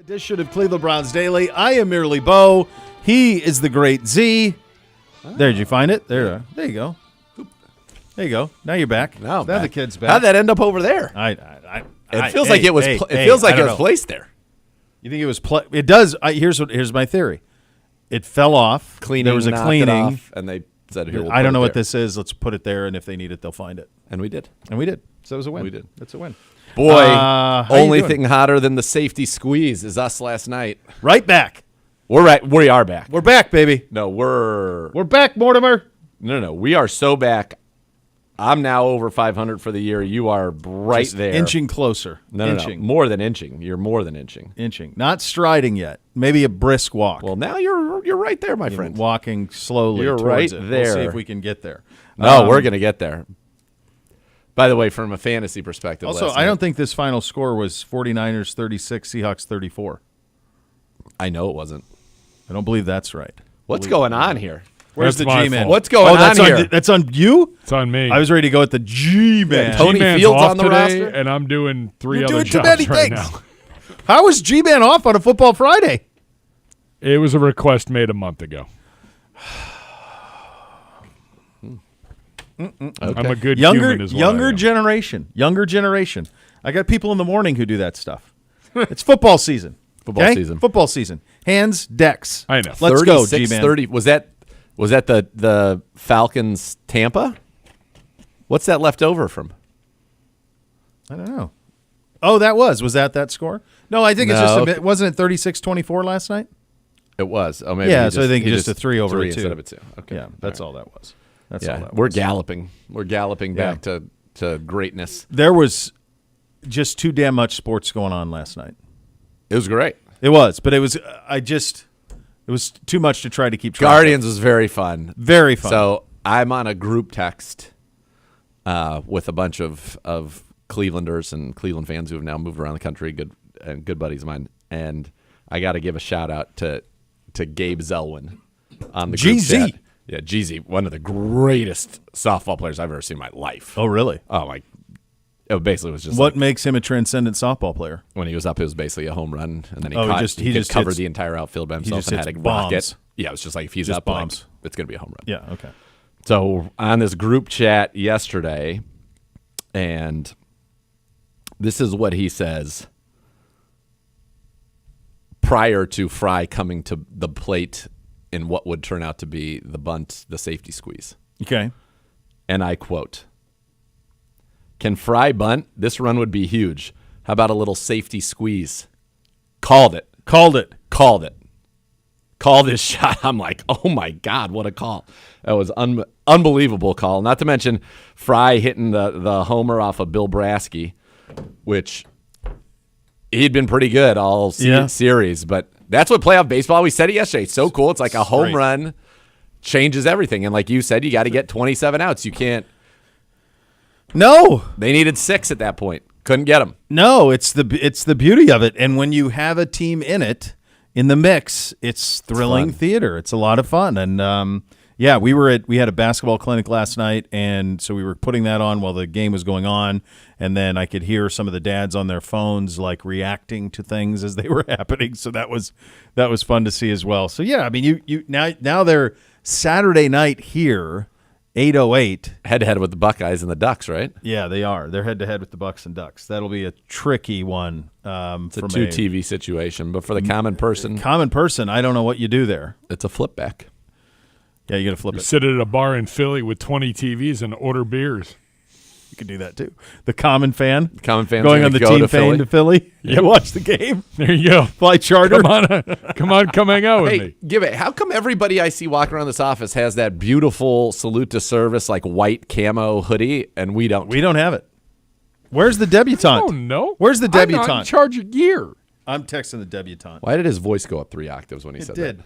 Edition of Cleveland Browns Daily. I am merely Bo. He is the great Z. There, did you find it? There you go. There you go. Now you're back. Now the kid's back. How'd that end up over there? It feels like it was placed there. You think it was? It does. Here's my theory. It fell off. There was a cleaning, and they said, "Here, I don't know what this is. Let's put it there, and if they need it, they'll find it." And we did. So it was a win. We did. That's a win. Boy, only thing hotter than the safety squeeze is us last night. Right back. We're right. We are back. We're back, baby. No, we're back, Mortimer. No. We are so back. I'm now over 500 for the year. You are right Just there. Inching closer. No. More than inching. You're more than inching. Inching. Not striding yet. Maybe a brisk walk. Well, now you're right there, my friend. Walking slowly. You're towards right it. there. We'll see if we can get there. No, we're going to get there. By the way, from a fantasy perspective. Also, I don't think this final score was 49ers 36, Seahawks 34. I know it wasn't. I don't believe that's right. What's going on here? Where's the G-Man? What's going on here? That's on you? It's on me. I was ready to go at the G-Man. Yeah, Tony G-Man's Fields off on the today, roster? and I'm doing three You're other doing too jobs many right things. now. How was G-Man off on a Football Friday? It was a request made a month ago. Okay. I'm a good Younger human as well. Younger generation. I got people in the morning who do that stuff. It's football season. Football season. Hands, decks. I know. Let's go, G-Man. 30. Was that the Falcons Tampa? What's that left over from? I don't know. Oh, was that score? No, I think it's just a bit. Wasn't it 36-24 last night? It was. Oh, maybe. Yeah, so I think just a 3 over three 2 instead of a 2. Okay. Yeah, that's all that was. All that we're was. galloping. We're galloping back to greatness. There was just too damn much sports going on last night. It was great. It was, but it was it was too much to try to keep track Guardians was very fun. Very fun. So I'm on a group text with a bunch of Clevelanders and Cleveland fans who have now moved around the country, good buddies of mine, and I got to give a shout out to Gabe Zelwyn on the group chat. Yeah, GZ, one of the greatest softball players I've ever seen in my life. Oh, really? Oh, my. It basically was just what makes him a transcendent softball player? When he was up, it was basically a home run, and then he just covered the entire outfield by himself and had a rocket. Yeah, it was just like if he's up, bombs. It's going to be a home run. Yeah, okay. So on this group chat yesterday, and this is what he says prior to Fry coming to the plate in what would turn out to be the bunt, the safety squeeze. Okay. And I quote, "Can Fry bunt? This run would be huge. How about a little safety squeeze?" Called it. Called his shot. I'm like, oh, my God, what a call. That was unbelievable call. Not to mention Fry hitting the homer off of Bill Brasky, which he'd been pretty good all series. But that's what playoff baseball, we said it yesterday. It's so cool. It's like a home run changes everything. And like you said, you got to get 27 outs. You can't. No. They needed 6 at that point. Couldn't get them. No, it's the beauty of it. And when you have a team in the mix, it's thrilling theater. It's a lot of fun. And we had a basketball clinic last night, and so we were putting that on while the game was going on, and then I could hear some of the dads on their phones like reacting to things as they were happening. So that was fun to see as well. So yeah, I mean you now they're Saturday night here. 8:08 head-to-head with the Buckeyes and the Ducks, right? Yeah, they are. They're head-to-head with the Bucks and Ducks. That'll be a tricky one. It's a 2-TV situation, but for the common person, I don't know what you do there. It's a flip back. Yeah, you got to flip it. Sit at a bar in Philly with 20 TVs and order beers. You could do that too. The common fan going on the team fan to Philly. You watch the game. There you go. Fly charter. Come on, come hang out with me. Give it. How come everybody I see walking around this office has that beautiful salute to service like white camo hoodie, and we don't? We don't have it. Where's the debutante? Oh no. Where's the debutante? I'm not in charge of gear. I'm texting the debutante. Why did his voice go up 3 octaves when he said that? It did.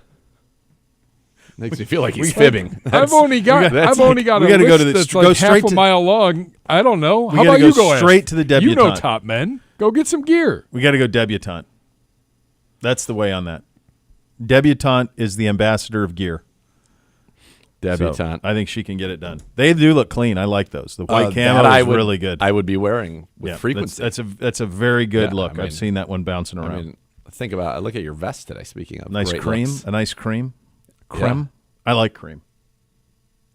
Makes me feel like he's fibbing. I've only got a list that's like half a mile long. I don't know. How about you go straight to the debutante? You know top men. Go get some gear. We got to go debutante. That's the way on that. Debutante is the ambassador of gear. Debutante. So I think she can get it done. They do look clean. I like those. The white camo is really good. I would be wearing with frequency. That's a very good look. I've seen that one bouncing around. I look at your vest today. Speaking of nice great cream, looks. a nice cream. Creme. Yeah. I like cream.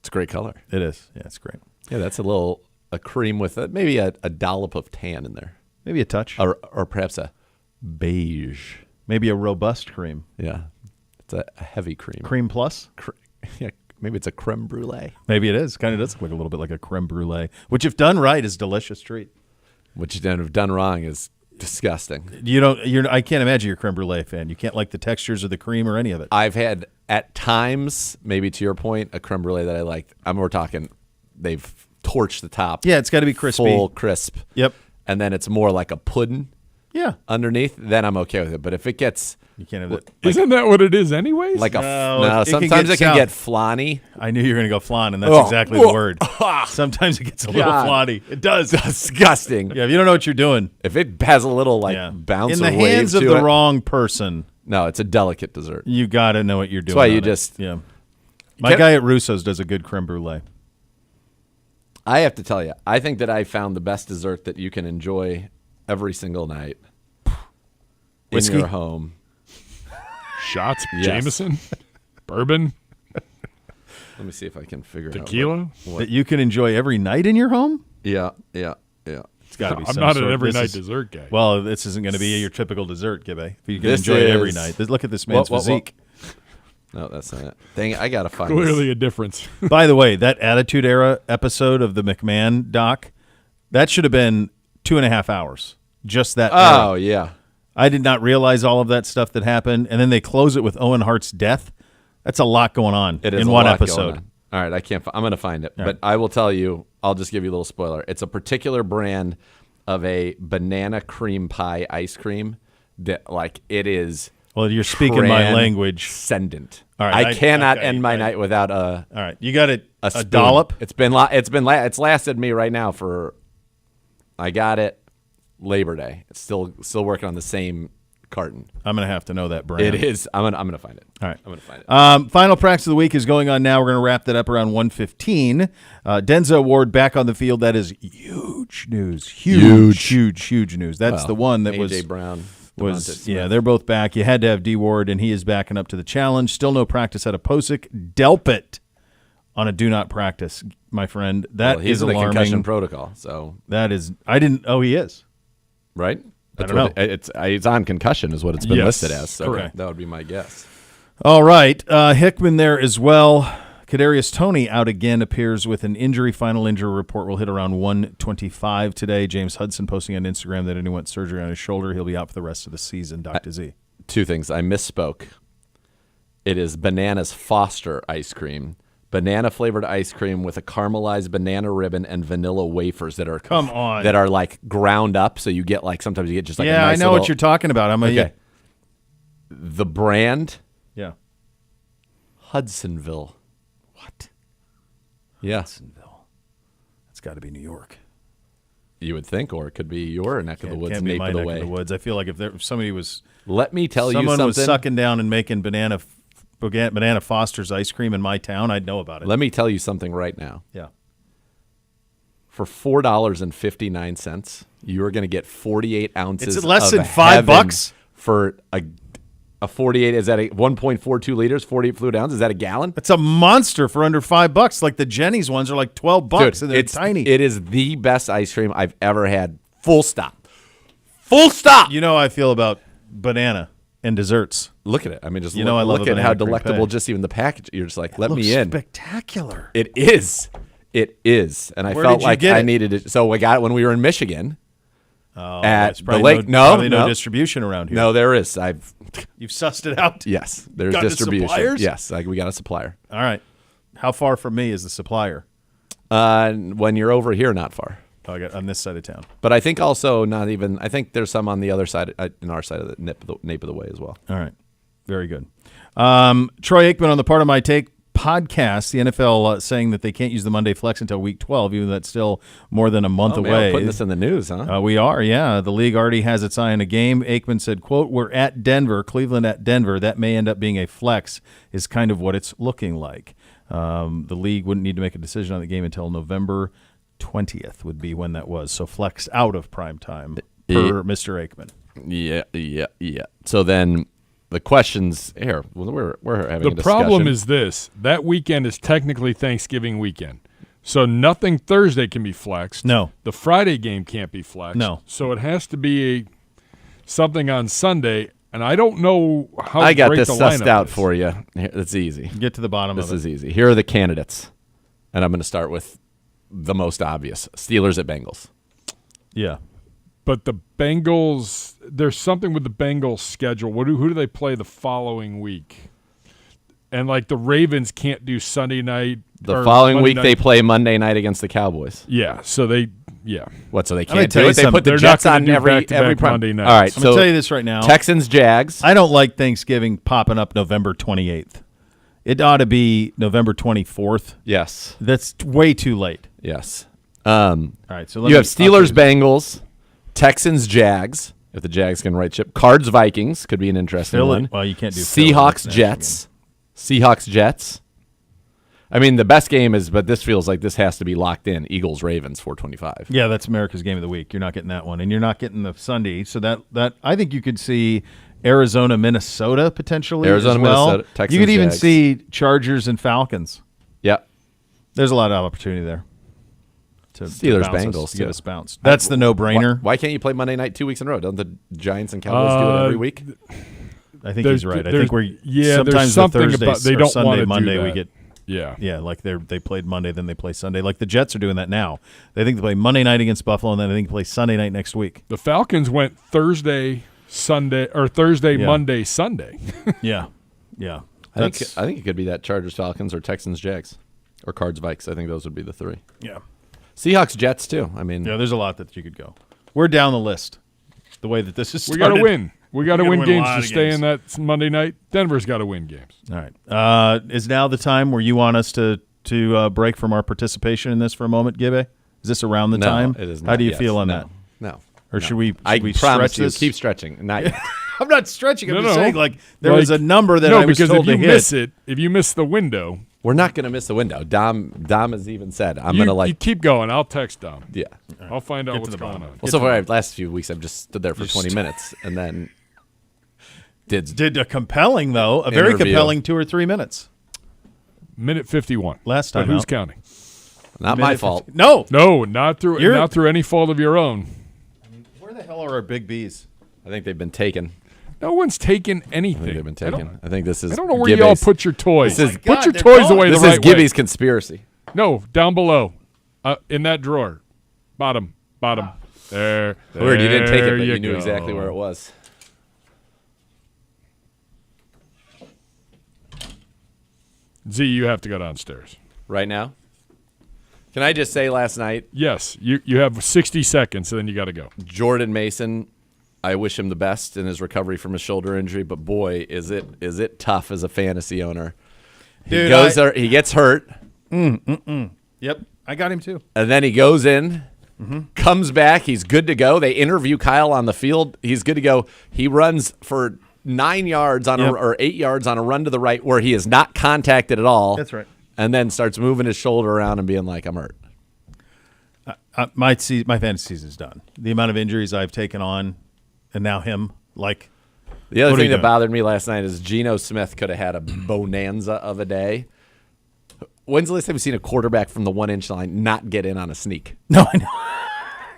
It's a great color. It is. Yeah, it's great. Yeah, that's a cream with maybe a dollop of tan in there. Maybe a touch. Or perhaps a beige. Maybe a robust cream. Yeah. It's a heavy cream. Cream plus? Yeah, maybe it's a creme brulee. Maybe it is. Kind of does look like a little bit like a creme brulee, which if done right is a delicious treat. Which if done wrong is disgusting. I can't imagine you're a creme brulee fan. You can't like the textures of the cream or any of it. I've had at times, maybe to your point, a creme brulee that I liked. We're talking they've torched the top. Yeah, it's got to be crispy. Full crisp. Yep. And then it's more like a pudding. Yeah. Underneath, then I'm okay with it. But if it gets, you can't have that. Isn't that what it is, anyways? Like sometimes it can get flanny. I knew you were going to go flan, and that's exactly the word. Sometimes it gets a little flanny. It does. Disgusting. Yeah, if you don't know what you're doing. If it has a little bounce in the or wave hands of to the it, wrong person. No, it's a delicate dessert. You got to know what you're doing. That's why you just yeah. My guy at Russo's does a good creme brulee. I have to tell you, I think that I found the best dessert that you can enjoy every single night. Whiskey? In your home. Shots, Yes. Jameson, bourbon, Let me see if I can figure tequila. out. That you can enjoy every night in your home? Yeah. It's got to be I'm some not sort an of- every this night is- dessert guy. Well, this isn't going to be your typical dessert, Gibby. If you can This enjoy it every is- night. Look at this man's physique. No, that's not it. Dang it, I got to find Clearly this. a difference. By the way, that Attitude Era episode of the McMahon doc, that should have been 2.5 hours. Just that Oh, era. yeah. I did not realize all of that stuff that happened. And then they close it with Owen Hart's death. That's a lot going on It is in a one lot episode. going on. All right, I'm going to find it. But right. I will tell you, I'll just give you a little spoiler. It's a particular brand of a banana cream pie ice cream that, like, it is Well, you're speaking my language. transcendent. All right, I cannot okay, end my night without a All right. You got it. A spoon. dollop? It's lasted me right now for, I got it Labor Day. It's still working on the same carton. I'm going to have to know that brand. It is. I'm gonna find it. All right. I'm gonna find it. Final practice of the week is going on now. We're going to wrap that up around 1:15. Denzel Ward back on the field. That is huge news. Huge news. That's the one that A.J. Brown was Smith. they're both back. You had to have D Ward, and he is backing up to the challenge. Still no practice out of Posick. Delpit on a do not practice, my friend. That He's is in the alarming. concussion protocol. So That is. I didn't. Oh, he is. right. I don't know. It's on concussion is what it's been Yes, listed as. So correct. that would be my guess. All right. Hickman there as well. Kadarius Toney out again, appears with an injury. Final injury report will hit around 1:25 today. James Hudson posting on Instagram that he went surgery on his shoulder. He'll be out for the rest of the season. Dr. Z. Two things. I misspoke. It is Bananas Foster ice cream. Banana flavored ice cream with a caramelized banana ribbon and vanilla wafers that are Come on. that are like ground up. So you get like sometimes you get just like a nice I know little, what you're talking about. Okay. The brand Yeah. Hudsonville. What? Yeah, Hudsonville. That's got to be New York. you would think, or it could be your neck of the woods, Can't be nape my of the neck way. of the woods. I feel like if somebody was Let me tell you someone something. was sucking down and making banana Foster's ice cream in my town, I'd know about it. Let me tell you something right now. Yeah. For $4.59, you are going to get 48 ounces. It's less of than $5 for a 48. Is that a 1.42 liters? 48 fluid ounces. Is that a gallon? It's a monster for under $5. Like the Jenny's ones are like $12, and they're it's tiny. It is the best ice cream I've ever had. Full stop. Full stop. You know how I feel about banana and desserts. Look at it. I mean, just I love look a at how banana cream delectable pie. just even the package. You're just like, let Looks me in. spectacular. It is. It is. And I Where felt did you like get I it? needed it. So I got it when we were in Michigan. Oh, At it's the probably lake. No No. distribution around here. No, there is. You've sussed it out. Yes, there's Got the distribution. suppliers? Yes, we got a supplier. All right. How far from me is the supplier? When you're over here, not far. Oh, I got on this side of town. But I think also not even. I think there's some on the other side, in our side of the nape of the way as well. All right. Very good. Troy Aikman on the Part of My Take podcast, the NFL saying that they can't use the Monday flex until week 12, even though that's still more than a month Man, away. we're putting this in the news, huh? We are, yeah. The league already has its eye on a game. Aikman said, quote, "We're at Denver, Cleveland at Denver. That may end up being a flex," is kind of what it's looking like. The league wouldn't need to make a decision on the game until November 20th would be when that was. So flex out of prime time per Mr. Aikman. Yeah. So then the questions here, we're having a discussion. The problem is this. That weekend is technically Thanksgiving weekend. So nothing Thursday can be flexed. No. The Friday game can't be flexed. No. So it has to be something on Sunday, and I don't know how I got great this the sussed lineup out is. for you. It's easy. Get to the bottom of it. This is easy. Here are the candidates, and I'm going to start with the most obvious: Steelers at Bengals. Yeah. But the Bengals, there's something with the Bengals schedule. Who do they play the following week? And like the Ravens can't do Sunday night. The following week they play Monday night against the Cowboys. Yeah, so What? So they me can't tell do you it. They something. put the They're Jets not gonna on do every back-to-back prime. Monday nights. All right, I'm so going to tell you this right now. Texans Jags. I don't like Thanksgiving popping up November 28th. It ought to be November 24th. Yes. That's way too late. Yes. All right, so You have Steelers Bengals, Texans Jags. If the Jags can right ship, Cards Vikings could be an interesting one. Well, you can't do Philly Seahawks next Jets. Seahawks Jets. I mean, the best game is, but this feels like this has to be locked in. Eagles Ravens 425. Yeah, that's America's game of the week. You're not getting that one, and you're not getting the Sunday. So that I think you could see Arizona, Minnesota potentially. Arizona, as well. Minnesota, Texans, you could even Jags. see Chargers and Falcons. Yep. There's a lot of opportunity there. Steelers, bounce Bengals, us, to get too. us bounced. That's the no-brainer. Why can't you play Monday night 2 weeks in a row? Don't the Giants and Cowboys do it every week? I think he's right. I think we're there's sometimes something the Thursday about they or don't Sunday, wanna do Monday that. we get. Yeah. Like they played Monday, then they play Sunday. Like the Jets are doing that now. They think they play Monday night against Buffalo, and then I think they play Sunday night next week. The Falcons went Thursday, Sunday, or Thursday, Yeah. Monday, Sunday. Yeah. I think it could be that Chargers Falcons or Texans Jags or Cards Vikes. I think those would be the three. Yeah. Seahawks Jets too. I mean, Yeah, there's a lot that you could go. We're down the list. The way that this is We started. got to win. We got to gotta win win a games lot to of stay games. in that Monday night. Denver's got to win games. All right. Is now the time where you want us to break from our participation in this for a moment, Gibbe? Is this around the no, time? it is not. How do you Yes. feel on No. that? No. Or should we I stretch promise you, this? keep stretching. Not yet. I'm not stretching. I'm No, just no. saying like there Like, was a number that no, I was because told if to you hit. miss it, if you miss the window, We're not going to miss the window. Dom has even said, I'm going to you keep going. I'll text Dom. yeah. I'll find out Get to what's the going bottom. on. Well, so far, last few weeks, I've just stood there for 20 minutes and then Did a compelling though, a very Interview. compelling 2 or 3 minutes. Minute 51. Last But time who's out. counting? not my Minute fault. 15. No. No, not through You're- any fault of your own. Where the hell are our big B's? I think they've been taken. No one's taken I anything. think they've been I don't- taken. I think this is I don't know where Gibbe's. you all put your toys. This is- Put your God, toys they're away This the is right way. Gibby's conspiracy. No, down below, in that drawer, bottom. There. Weird, you didn't take it, there but you knew go. exactly where it was. Z, you have to go downstairs. Right now? Can I just say last night, Yes, you have 60 seconds, and then you got to go. Jordan Mason, I wish him the best in his recovery from his shoulder injury, but boy, is it tough as a fantasy owner. Dude, he goes there, he gets hurt, Yep, I got him too. and then he goes in, comes back, he's good to go. They interview Kyle on the field. He's good to go. He runs for 9 yards on Yep. or 8 yards on a run to the right where he is not contacted at all. That's right. And then starts moving his shoulder around and being like, I'm hurt. My fantasy season's done. The amount of injuries I've taken on, and now him, like, The other What are thing you that doing? bothered me last night is Geno Smith could have had a bonanza of a day. When's the last time you've seen a quarterback from the 1-inch line not get in on a sneak? no, I know.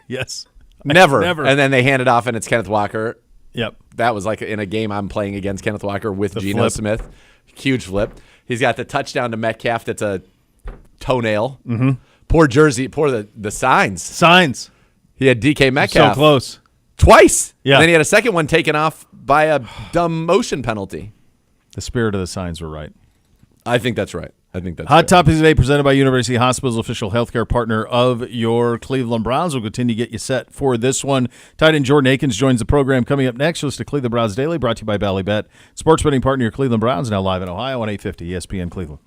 Yes. Never. Never. And then they hand it off, and it's Kenneth Walker. Yep. That was like in a game I'm playing against Kenneth Walker with The Geno flip. Smith. Huge flip. He's got the touchdown to Metcalf that's a toenail. Mm-hmm. Poor Jersey. Poor the signs. Signs. He had DK So Metcalf. close. Twice. Yeah. And then he had a second one taken off by a dumb motion penalty. The spirit of the signs were right. I think that's right. I think that's Hot right. Topics today presented by University Hospital's official healthcare partner of your Cleveland Browns. We'll continue to get you set for this one. Tight end Jordan Akins joins the program. Coming up next, listen to Cleveland Browns Daily, brought to you by Ballybet. Sports betting partner, your Cleveland Browns, now live in Ohio on 850 ESPN Cleveland.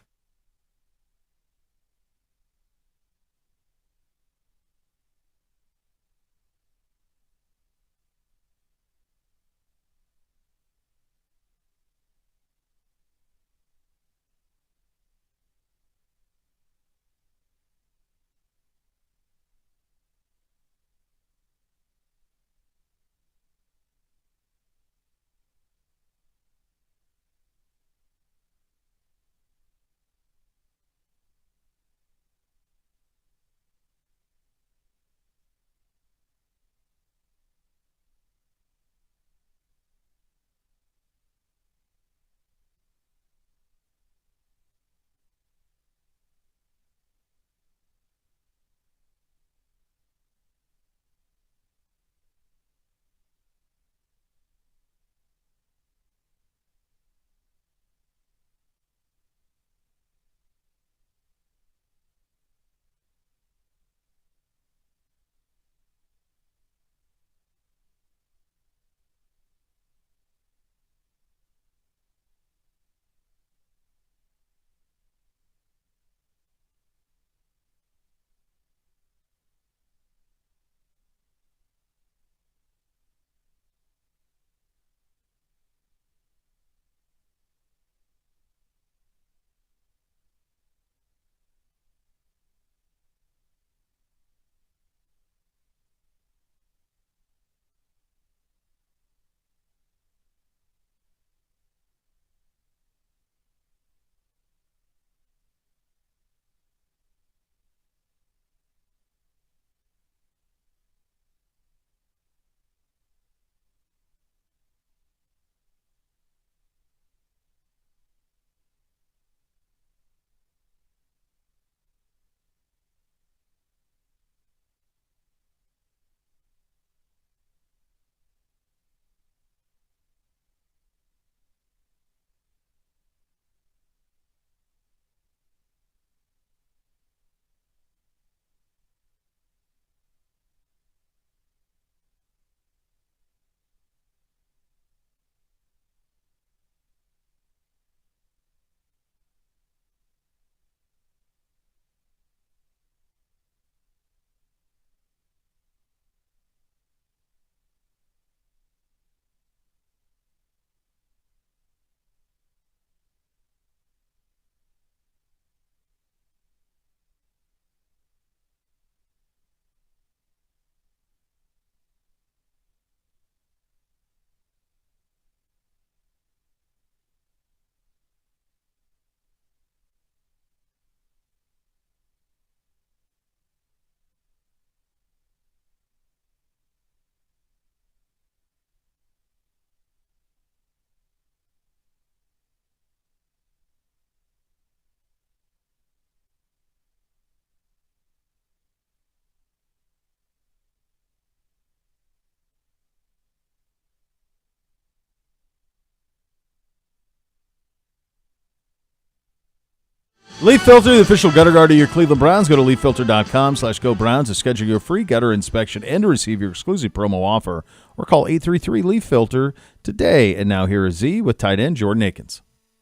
Leaf Filter, the official gutter guard of your Cleveland Browns. Go to leafilter.com/GoBrowns to schedule your free gutter inspection and to receive your exclusive promo offer. Or call 833-LEAF-FILTER today. And now here is Z with tight end Jordan Akins.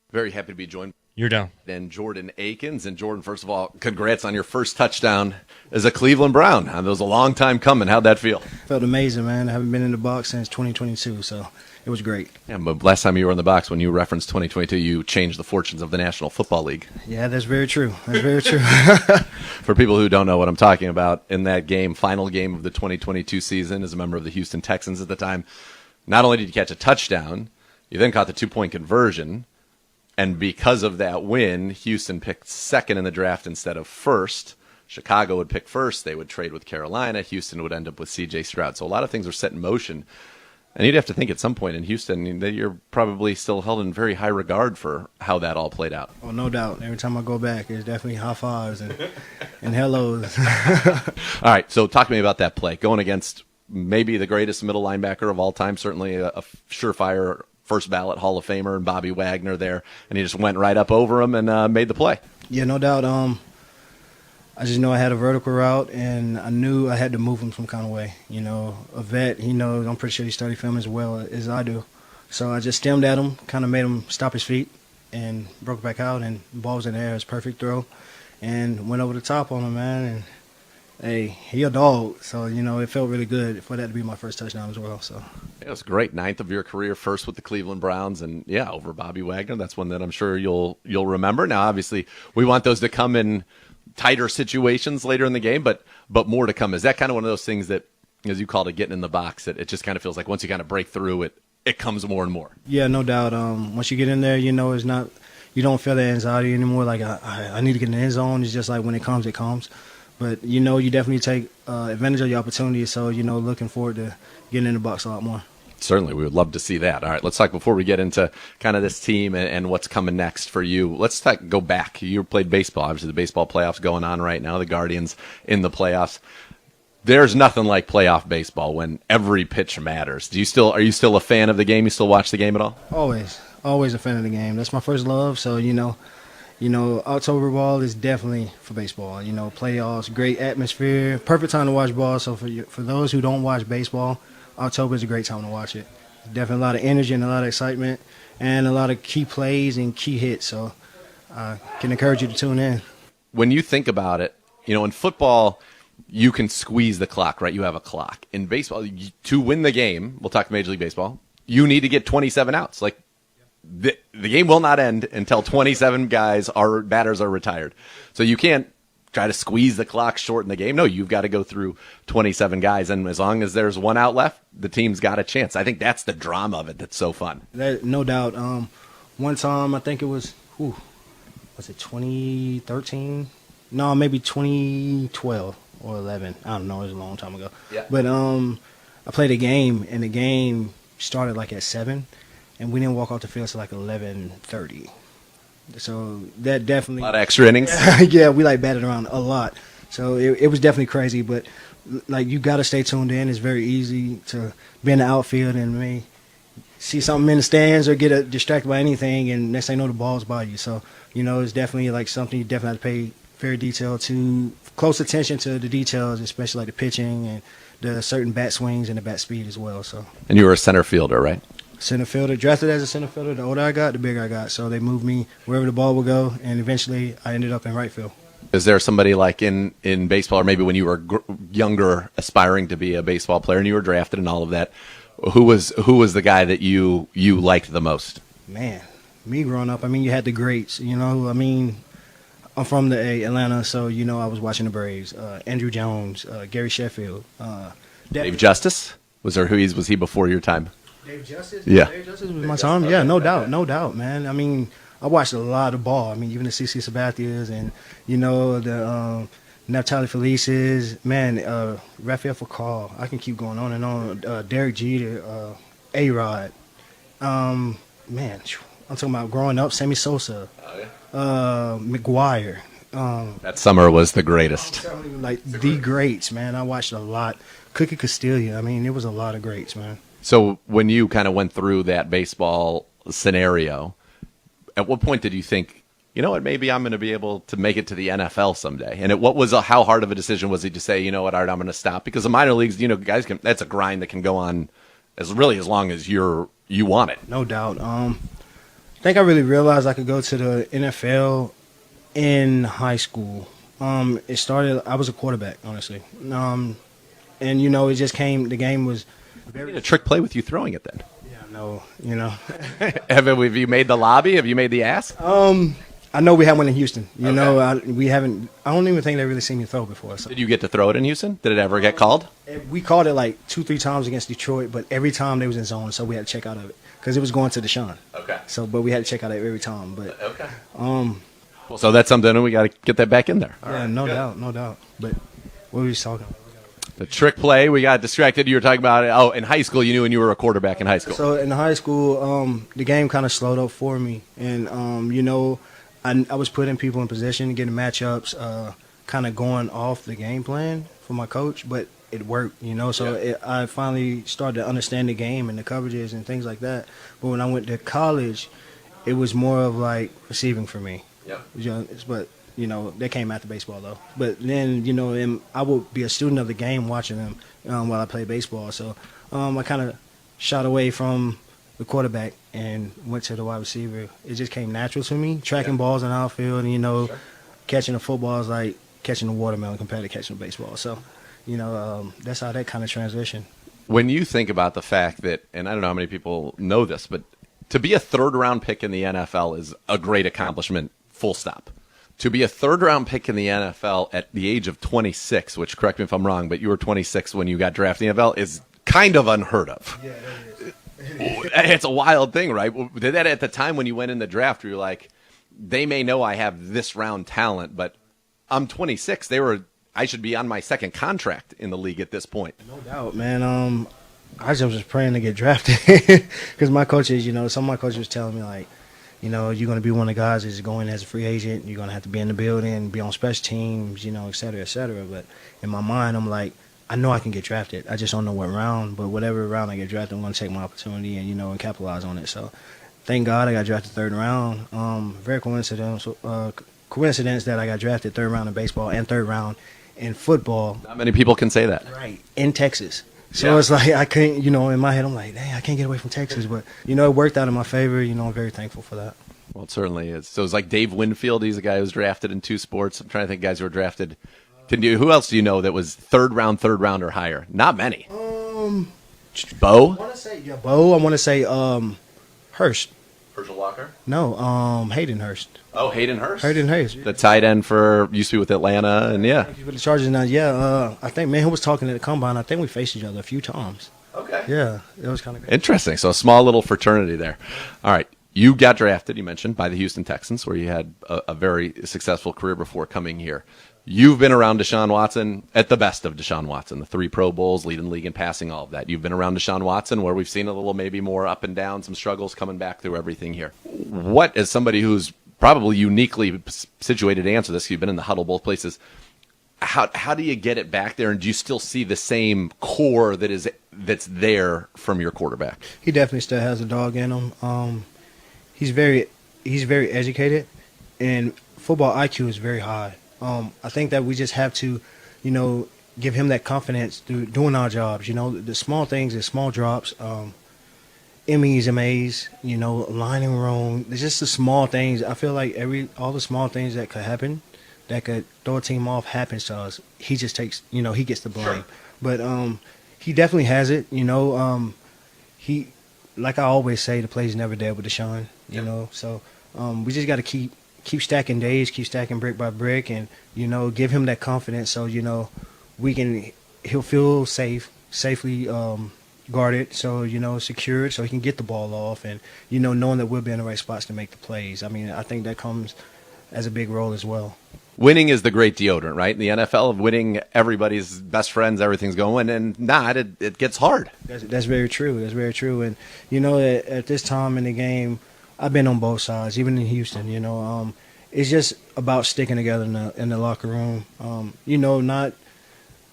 Very happy to be joined. You're down. And Jordan Akins. And Jordan, first of all, congrats on your first touchdown as a Cleveland Brown. That was a long time coming. How'd that feel? Felt amazing, man. I haven't been in the box since 2022, so it was great. Yeah, but last time you were in the box, when you referenced 2022, you changed the fortunes of the National Football League. Yeah, that's very true. That's very true. For people who don't know what I'm talking about, in that game, final game of the 2022 season, as a member of the Houston Texans at the time, not only did you catch a touchdown, you then caught the 2-point conversion. And because of that win, Houston picked second in the draft instead of first. Chicago would pick first. They would trade with Carolina. Houston would end up with C.J. Stroud. So a lot of things were set in motion. And you'd have to think at some point in Houston that you're probably still held in very high regard for how that all played out. Oh, no doubt. Every time I go back, it's definitely high fives and hellos. All right, so talk to me about that play. Going against maybe the greatest middle linebacker of all time, certainly a surefire first ballot Hall of Famer, and Bobby Wagner there, and he just went right up over him and made the play. Yeah, no doubt. I just know I had a vertical route, and I knew I had to move him some kind of way. You know, a vet, he knows, I'm pretty sure he studied film as well as I do. So I just stemmed at him, kind of made him stop his feet, and broke back out, and the ball was in the air. It was a perfect throw, and went over the top on him, man, and hey, he a dog, so, you know, it felt really good for that to be my first touchdown as well. So it was great. 9th of your career, first with the Cleveland Browns, and, yeah, over Bobby Wagner. That's one that I'm sure you'll remember. Now, obviously, we want those to come in tighter situations later in the game, but more to come. Is that kind of one of those things that, as you called it, getting in the box, that it just kind of feels like once you kind of break through it comes more and more? Yeah, no doubt. Once you get in there, you know, it's not, you don't feel that anxiety anymore. Like, I need to get in the end zone. It's just like when it comes, it comes. But, you know, you definitely take advantage of your opportunity. So, you know, looking forward to getting in the box a lot more. Certainly. We would love to see that. All right, let's talk before we get into kind of this team and what's coming next for you. Let's go back. You played baseball. Obviously, the baseball playoffs going on right now. The Guardians in the playoffs. There's nothing like playoff baseball when every pitch matters. Are you still a fan of the game? You still watch the game at all? Always a fan of the game. That's my first love. So, you know, October ball is definitely for baseball. You know, playoffs, great atmosphere, perfect time to watch ball. So for those who don't watch baseball, October is a great time to watch it. Definitely a lot of energy and a lot of excitement and a lot of key plays and key hits. So I can encourage you to tune in. When you think about it, you know, in football, you can squeeze the clock, right? You have a clock. In baseball, to win the game, we'll talk Major League Baseball, you need to get 27 outs. Like, the game will not end until 27 batters are retired. So you can't try to squeeze the clock, shorten the game. No, you've got to go through 27 guys, and as long as there's one out left, the team's got a chance. I think that's the drama of it that's so fun. No doubt. One time, I think it was, was it 2013? No, maybe 2012 or 11. I don't know. It was a long time ago. Yeah. But I played a game, and the game started like at 7. And we didn't walk off the field till like 11:30. So that definitely A lot of extra innings. Yeah, we like batted around a lot. So it was definitely crazy. But like, you got to stay tuned in. It's very easy to be in the outfield and maybe see something in the stands or get distracted by anything, and next thing you know, the ball's by you. So, you know, it's definitely like something you definitely have to pay very close attention to the details, especially like the pitching and the certain bat swings and the bat speed as well. So. And you were a center fielder, right? Center fielder, drafted as a center fielder. The older I got, the bigger I got. So they moved me wherever the ball would go, and eventually I ended up in right field. Is there somebody like in baseball, or maybe when you were younger, aspiring to be a baseball player and you were drafted and all of that, who was the guy that you liked the most? Man, me growing up, I mean, you had the greats. You know, I mean, I'm from Atlanta, so, you know, I was watching the Braves. Andrew Jones, Gary Sheffield. Dave Justice? Was he before your time? Dave Justice? Yeah. Dave Justice was my time. Yeah, no doubt, man. I mean, I watched a lot of ball. I mean, even the CC Sabatias and, you know, the Neftali Felices, man, Rafael Foucault. I can keep going on and on. Derek Jeter, A-Rod. Man, I'm talking about growing up, Sammy Sosa, McGuire. That summer was the greatest. Like the greats, man. I watched a lot. Cookie Castilla. I mean, it was a lot of greats, man. So when you kind of went through that baseball scenario, at what point did you think, you know what, maybe I'm going to be able to make it to the NFL someday? And how hard of a decision was it to say, you know what, Art, I'm going to stop? Because the minor leagues, that's a grind that can go on as long as you want it. No doubt. I think I really realized I could go to the NFL in high school. It started, I was a quarterback, honestly. And, it just came, the game was Maybe a trick play with you throwing it then. no. Have you made the lobby? Have you made the ask? I know we had one in Houston. Okay. I don't even think they really seen me throw before. So. Did you get to throw it in Houston? Did it ever get called? We called it like 2-3 times against Detroit, but every time they was in zone, so we had to check out of it because it was going to Deshaun. Okay. But we had to check out of it every time. But okay. Well, so that's something, and we got to get that back in there. Yeah, no doubt. But what were you talking about? The trick play, we got distracted. You were talking about it. Oh, in high school, you knew when you were a quarterback in high school. So in high school, the game kind of slowed up for me, and I was putting people in position, getting matchups, kind of going off the game plan for my coach, but it worked, So I finally started to understand the game and the coverages and things like that. But when I went to college, it was more of like receiving for me. Yeah. But they came after baseball though. But then I would be a student of the game watching them while I played baseball. So I kind of shot away from the quarterback and went to the wide receiver. It just came natural to me. Tracking balls in outfield, and catching a football is like catching a watermelon compared to catching a baseball. So, that's how that kind of transition. When you think about the fact that, and I don't know how many people know this, but to be a third-round pick in the NFL is a great accomplishment, full stop. To be a third-round pick in the NFL at the age of 26, which, correct me if I'm wrong, but you were 26 when you got drafted in the NFL, is kind of unheard of. Yeah, that is. It's a wild thing, right? Did that at the time when you went in the draft, you were like, they may know I have this round talent, but I'm 26. I should be on my second contract in the league at this point. No doubt, man. I just was praying to get drafted because my coaches, some of my coaches was telling me like, you're going to be one of the guys that's going as a free agent. You're going to have to be in the building, be on special teams, et cetera, et cetera. But in my mind, I'm like, I know I can get drafted. I just don't know what round. But whatever round I get drafted, I'm going to take my opportunity and capitalize on it. So thank God I got drafted third round. Very coincidence that I got drafted third round in baseball and third round in football. Not many people can say that. Right, in Texas. So it's like I couldn't, in my head I'm like, dang, I can't get away from Texas. But, it worked out in my favor. I'm very thankful for that. Well, it certainly is. So it's like Dave Winfield. He's a guy who was drafted in 2 sports. I'm trying to think of guys who were drafted. Who else do you know that was third round or higher? Not many. Bo? Bo. I want to say Hurst. Herschel Walker? No, Hayden Hurst. Oh, Hayden Hurst? Hayden Hurst. The tight end used to be with Atlanta, and yeah. For the Chargers now, I think, man, he was talking at the combine. I think we faced each other a few times. Okay. Yeah, it was kind of good. Interesting. So a small little fraternity there. All right. You got drafted, you mentioned, by the Houston Texans, where you had a very successful career before coming here. You've been around Deshaun Watson at the best of Deshaun Watson, the 3 Pro Bowls, leading the league in passing, all of that. You've been around Deshaun Watson where we've seen a little maybe more up and down, some struggles coming back through everything here. What, as somebody who's probably uniquely situated to answer this, you've been in the huddle both places, how do you get it back there, and do you still see the same core that's there from your quarterback? He definitely still has a dog in him. He's very educated, and football IQ is very high. I think that we just have to, give him that confidence through doing our jobs. The small things, the small drops, Emmys, MAs, lining room. It's just the small things. I feel like all the small things that could happen, that could throw a team off, happens to us. He just takes, he gets the blame. Sure. But he definitely has it. He, like I always say, the play's never dead with Deshaun. So we just got to keep stacking days, keep stacking brick by brick, and give him that confidence so he'll feel safely guarded, so secured, so he can get the ball off, and knowing that we'll be in the right spots to make the plays. I mean, I think that comes as a big role as well. Winning is the great deodorant, right? In the NFL, of winning, everybody's best friends, everything's going, and it gets hard. That's very true. That's very true. And at this time in the game, I've been on both sides, even in Houston. It's just about sticking together in the locker room.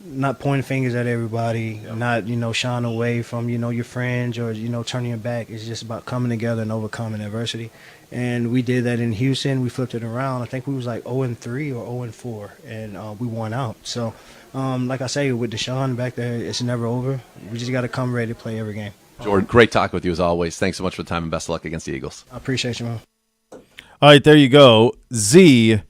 not pointing fingers at everybody, not, shying away from, your friends or, turning your back. It's just about coming together and overcoming adversity. And we did that in Houston. We flipped it around. I think we was like 0-3 or 0-4, and we won out. So, like I say, with Deshaun back there, it's never over. We just got to come ready to play every game. Jordan, great talking with you as always. Thanks so much for the time and best of luck against the Eagles. I appreciate you, man. All right, there you go. Z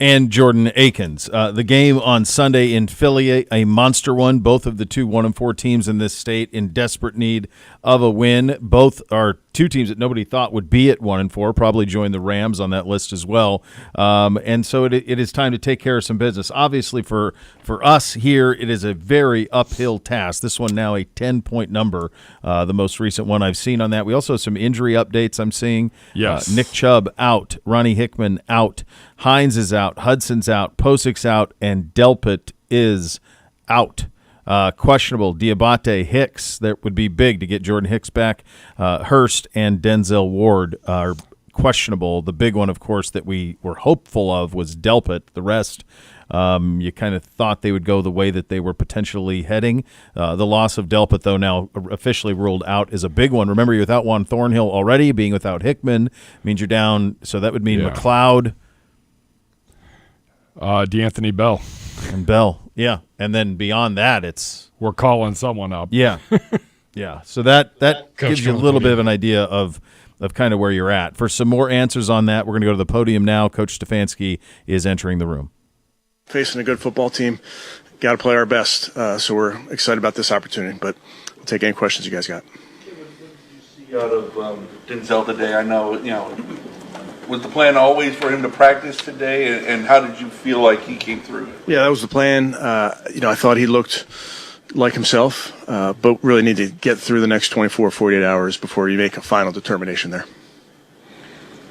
and Jordan Akins. The game on Sunday in Philly, a monster one. Both of the two 1-4 teams in this state in desperate need of a win. Both are two teams that nobody thought would be at 1-4, probably join the Rams on that list as well. And so it is time to take care of some business. Obviously, for us here, it is a very uphill task. This one now a 10-point number, the most recent one I've seen on that. We also have some injury updates I'm seeing. Yes. Nick Chubb out, Ronnie Hickman out, Hines is out, Hudson's out, Posic's out, and Delpit is out. Questionable, Diabate, Hicks. That would be big to get Jordan Hicks back. Hurst and Denzel Ward are questionable. The big one, of course, that we were hopeful of was Delpit. The rest, you kind of thought they would go the way that they were potentially heading. The loss of Delpit, though, now officially ruled out, is a big one. Remember, you're without Juan Thornhill already. Being without Hickman means you're down. So that would mean McLeod. D'Anthony Bell. And Bell, yeah. And then beyond that, we're calling someone up. Yeah. Yeah. So that gives you a little bit of an idea of kind of where you're at. For some more answers on that, we're going to go to the podium now. Coach Stefanski is entering the room. Facing a good football team, got to play our best. So we're excited about this opportunity, but we'll take any questions you guys got. What did you see out of Denzel today? I know, was the plan always for him to practice today, and how did you feel like he came through? Yeah, that was the plan. I thought he looked like himself, but really need to get through the next 24, 48 hours before you make a final determination there.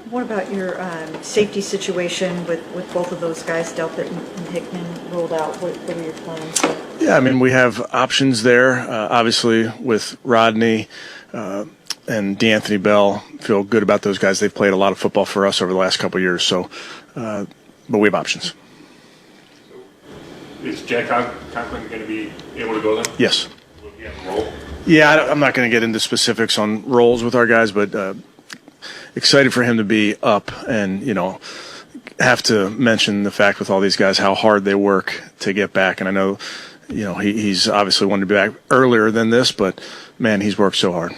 What about your safety situation with both of those guys, Delpit and Hickman, rolled out? What are your plans? Yeah, I mean, we have options there. Obviously, with Rodney and D'Anthony Bell, feel good about those guys. They've played a lot of football for us over the last couple of years. So, but we have options. Is Jack Conklin going to be able to go there? Yes. Will he have a role? Yeah, I'm not going to get into specifics on roles with our guys, but excited for him to be up and, have to mention the fact with all these guys how hard they work to get back. And I know, he's obviously wanted to be back earlier than this, but, man, he's worked so hard.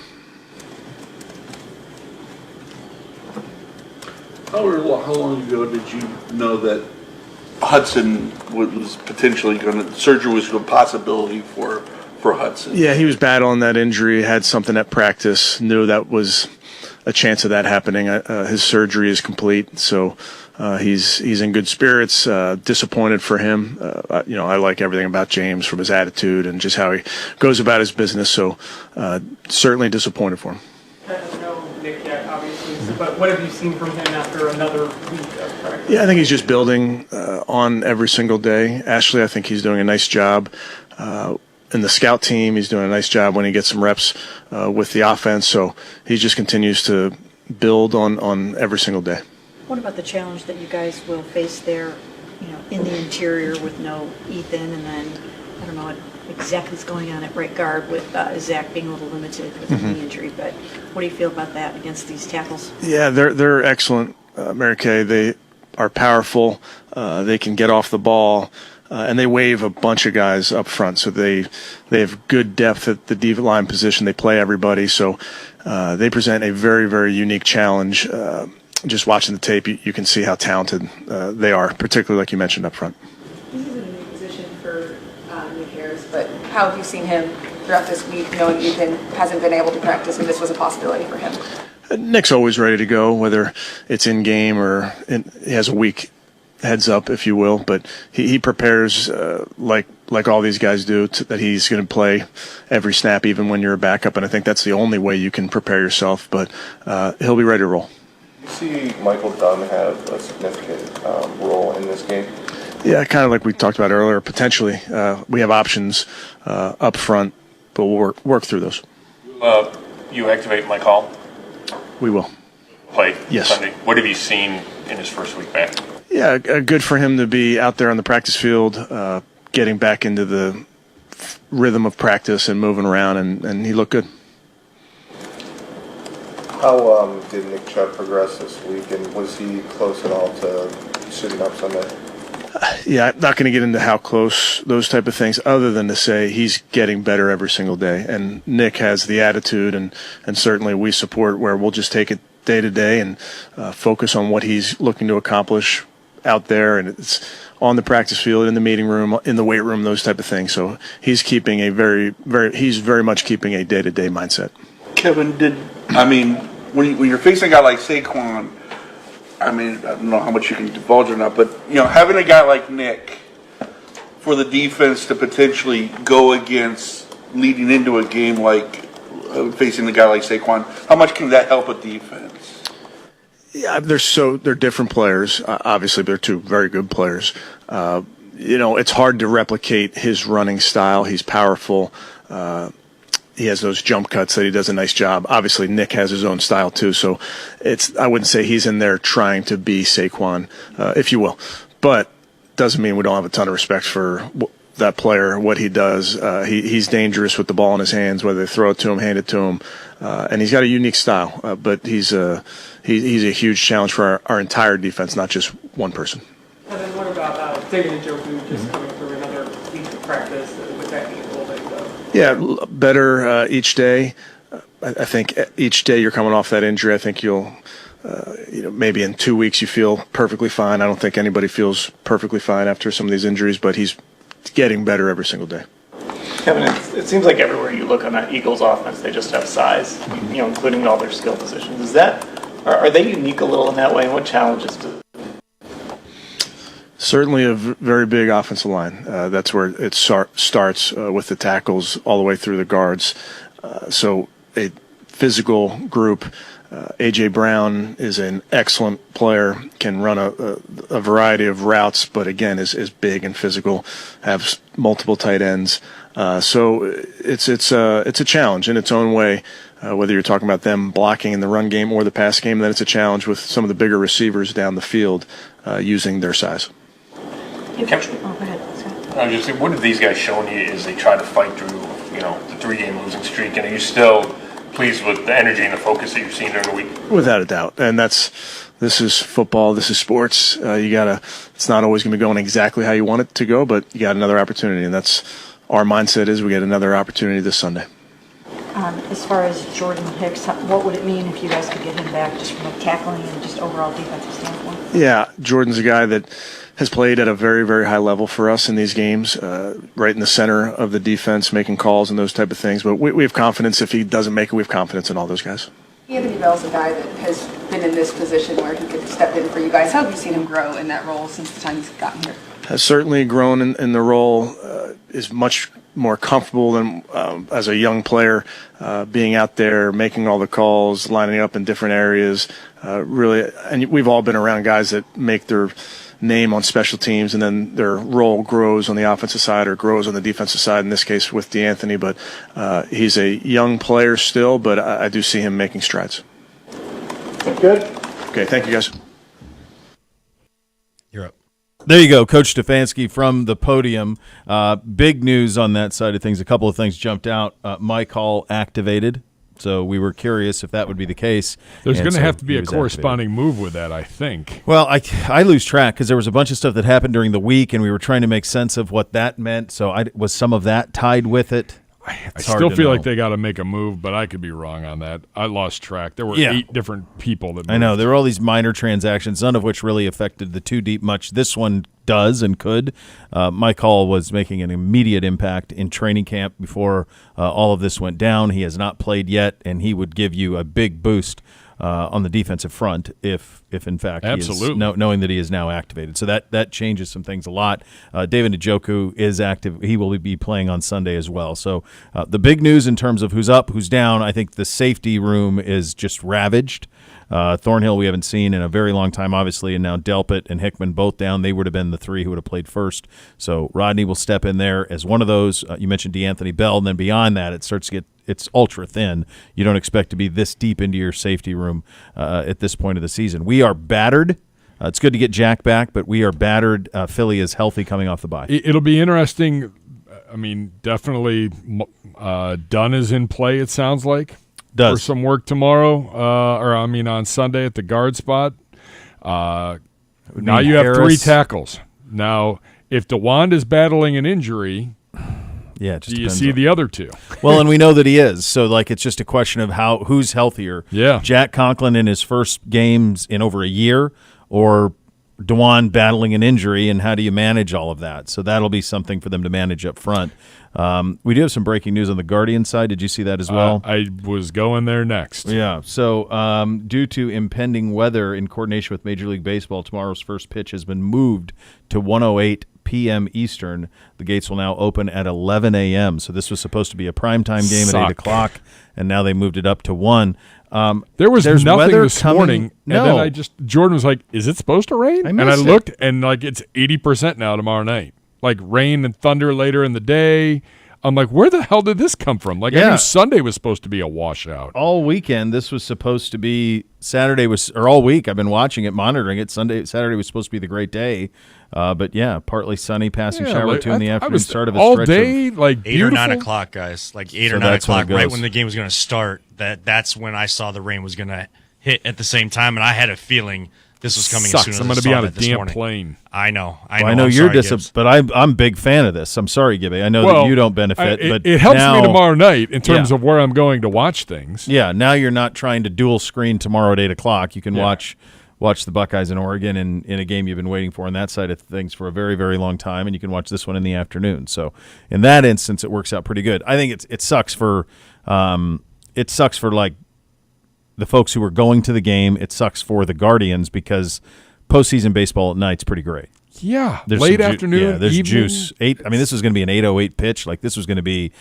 How long ago did you know that Hudson was potentially surgery was a possibility for Hudson? Yeah, he was battling that injury, had something at practice, knew that was a chance of that happening. His surgery is complete, so he's in good spirits. Disappointed for him. I like everything about James, from his attitude and just how he goes about his business, so certainly disappointed for him. I don't know Nick yet, obviously, but what have you seen from him after another week of practice? Yeah, I think he's just building on every single day. Ashley, I think he's doing a nice job. In the scout team, he's doing a nice job when he gets some reps with the offense. So he just continues to build on every single day. What about the challenge that you guys will face there, in the interior with no Ethan, and then I don't know what exactly is going on at right guard with Zach being a little limited with the knee injury, but what do you feel about that against these tackles? Yeah, they're excellent, Mary Kay. They are powerful. They can get off the ball. And they wave a bunch of guys up front, so they have good depth at the D line position. They play everybody, so they present a very, very unique challenge. Just watching the tape, you can see how talented they are, particularly like you mentioned up front. This is a new position for Nick Harris, but how have you seen him throughout this week, knowing Ethan hasn't been able to practice and this was a possibility for him? Nick's always ready to go, whether it's in game or he has a week heads up, if you will, but he prepares like all these guys do, that he's going to play every snap, even when you're a backup, and I think that's the only way you can prepare yourself, but he'll be ready to roll. You see Michael Dunn have a significant role in this game? Yeah, kind of like we talked about earlier, potentially. We have options up front, but we'll work through those. You activate Mike Hall? We will. Play yes. Sunday. What have you seen in his first week back? Yeah, good for him to be out there on the practice field, getting back into the rhythm of practice and moving around, and he looked good. How did Nick Chubb progress this week, and was he close at all to suiting up Sunday? Yeah, I'm not going to get into how close, those type of things, other than to say he's getting better every single day. And Nick has the attitude, and certainly we support where we'll just take it day to day and focus on what he's looking to accomplish out there. And it's on the practice field, in the meeting room, in the weight room, those type of things. So he's keeping he's very much keeping a day-to-day mindset. Kevin, when you're facing a guy like Saquon, I don't know how much you can divulge or not, but having a guy like Nick for the defense to potentially go against leading into a game like facing a guy like Saquon, how much can that help a defense? Yeah, they're different players. Obviously, they're two very good players. It's hard to replicate his running style. He's powerful. He has those jump cuts that he does a nice job. Obviously, Nick has his own style too, so I wouldn't say he's in there trying to be Saquon, if you will. But doesn't mean we don't have a ton of respect for that player, what he does. He's dangerous with the ball in his hands, whether they throw it to him, hand it to him, and he's got a unique style. But he's a huge challenge for our entire defense, not just one person. And then what about David Njoku just coming through another week of practice with that ankle? Yeah, better each day. I think each day you're coming off that injury, I think you'll, maybe in 2 weeks you feel perfectly fine. I don't think anybody feels perfectly fine after some of these injuries, but he's getting better every single day. Kevin, it seems like everywhere you look on that Eagles offense, they just have size, including all their skill positions. Are they unique a little in that way, and what challenges do? Certainly a very big offensive line. That's where it starts with the tackles all the way through the guards. So a physical group. A.J. Brown is an excellent player, can run a variety of routes, but again is big and physical, have multiple tight ends. So it's a challenge in its own way, whether you're talking about them blocking in the run game or the pass game, then it's a challenge with some of the bigger receivers down the field using their size. Go ahead. What have these guys shown you as they try to fight through, the 3-game losing streak? And are you still pleased with the energy and the focus that you've seen during the week? Without a doubt. And this is football, this is sports. It's not always going to be going exactly how you want it to go, but you got another opportunity. And that's our mindset is we get another opportunity this Sunday. As far as Jordan Hicks, what would it mean if you guys could get him back just from a tackling and just overall defensive standpoint? Yeah, Jordan's a guy that has played at a very, very high level for us in these games, right in the center of the defense, making calls and those type of things. But we have confidence. If he doesn't make it, we have confidence in all those guys. Anthony Bell's a guy that has been in this position where he could step in for you guys. How have you seen him grow in that role since the time he's gotten here? Has certainly grown in the role, is much more comfortable than as a young player, being out there, making all the calls, lining up in different areas. Really, and we've all been around guys that make their name on special teams and then their role grows on the offensive side or grows on the defensive side, in this case with DeAnthony. But he's a young player still, but I do see him making strides. Good. Okay, thank you, guys. You're up. There you go, Coach Stefanski from the podium. Big news on that side of things. A couple of things jumped out. Mike Hall activated, so we were curious if that would be the case. There's going to have to be a corresponding move with that, I think. Well, I lose track because there was a bunch of stuff that happened during the week, and we were trying to make sense of what that meant. So was some of that tied with it? I still feel like they got to make a move, but I could be wrong on that. I lost track. There were 8 different people that moved. I know. There were all these minor transactions, none of which really affected the too deep much. This one does and could. Mike Hall was making an immediate impact in training camp before all of this went down. He has not played yet, and he would give you a big boost on the defensive front if in fact he is, knowing that he is now activated. So that changes some things a lot. David Njoku is active. He will be playing on Sunday as well. So the big news in terms of who's up, who's down, I think the safety room is just ravaged. Thornhill we haven't seen in a very long time, obviously, and now Delpit and Hickman both down. They would have been the 3 who would have played first. So Rodney will step in there as one of those. You mentioned DeAnthony Bell, and then beyond that it starts to get it's ultra thin. You don't expect to be this deep into your safety room at this point of the season. We are battered. It's good to get Jack back, but we are battered. Philly is healthy coming off the bye. It'll be interesting. I mean, definitely Dunn is in play, it sounds like, for some work tomorrow, on Sunday at the guard spot. Now you have 3 tackles. Now, if DeWand is battling an injury, yeah, it just do you see the other 2? Well, and we know that he is. So, it's just a question of who's healthier. Yeah. Jack Conklin in his first games in over a year, or DeWand battling an injury, and how do you manage all of that? So that'll be something for them to manage up front. We do have some breaking news on the Guardian side. Did you see that as well? I was going there next. Yeah. So due to impending weather in coordination with Major League Baseball, tomorrow's first pitch has been moved to 1:08 p.m. Eastern. The gates will now open at 11 a.m. So this was supposed to be a primetime game at 8 o'clock, and now they moved it up to 1. There was nothing this morning, No. and then Jordan was like, "Is it supposed to rain?" And I looked, and it's 80% now tomorrow night. Like rain and thunder later in the day. I'm like, where the hell did this come from? I knew Sunday was supposed to be a washout. All weekend, this was supposed to be all week. I've been watching it, monitoring it. Saturday was supposed to be the great day. But partly sunny, passing shower 2 in the afternoon. Start of a all stretch day, of, 8 beautiful? or 9 o'clock, guys. 8 or 9 o'clock, right when the game was going to start. That's when I saw the rain was going to hit at the same time, and I had a feeling this was coming as soon as I'm I going to saw be on a that this damn morning. plane. I know. I know you're but I'm a big fan of this. I'm sorry, Gibby. I know that you don't benefit, but it helps now, me tomorrow night in terms of where I'm going to watch things. Yeah, now you're not trying to dual screen tomorrow at 8 o'clock. You can watch the Buckeyes in Oregon in a game you've been waiting for on that side of things for a very, very long time, and you can watch this one in the afternoon. So in that instance, it works out pretty good. I think it sucks for the folks who are going to the game. It sucks for the Guardians because postseason baseball at night's pretty great. Yeah, There's late afternoon. Yeah, there's evening. juice. This was going to be an 8:08 pitch. This was going to be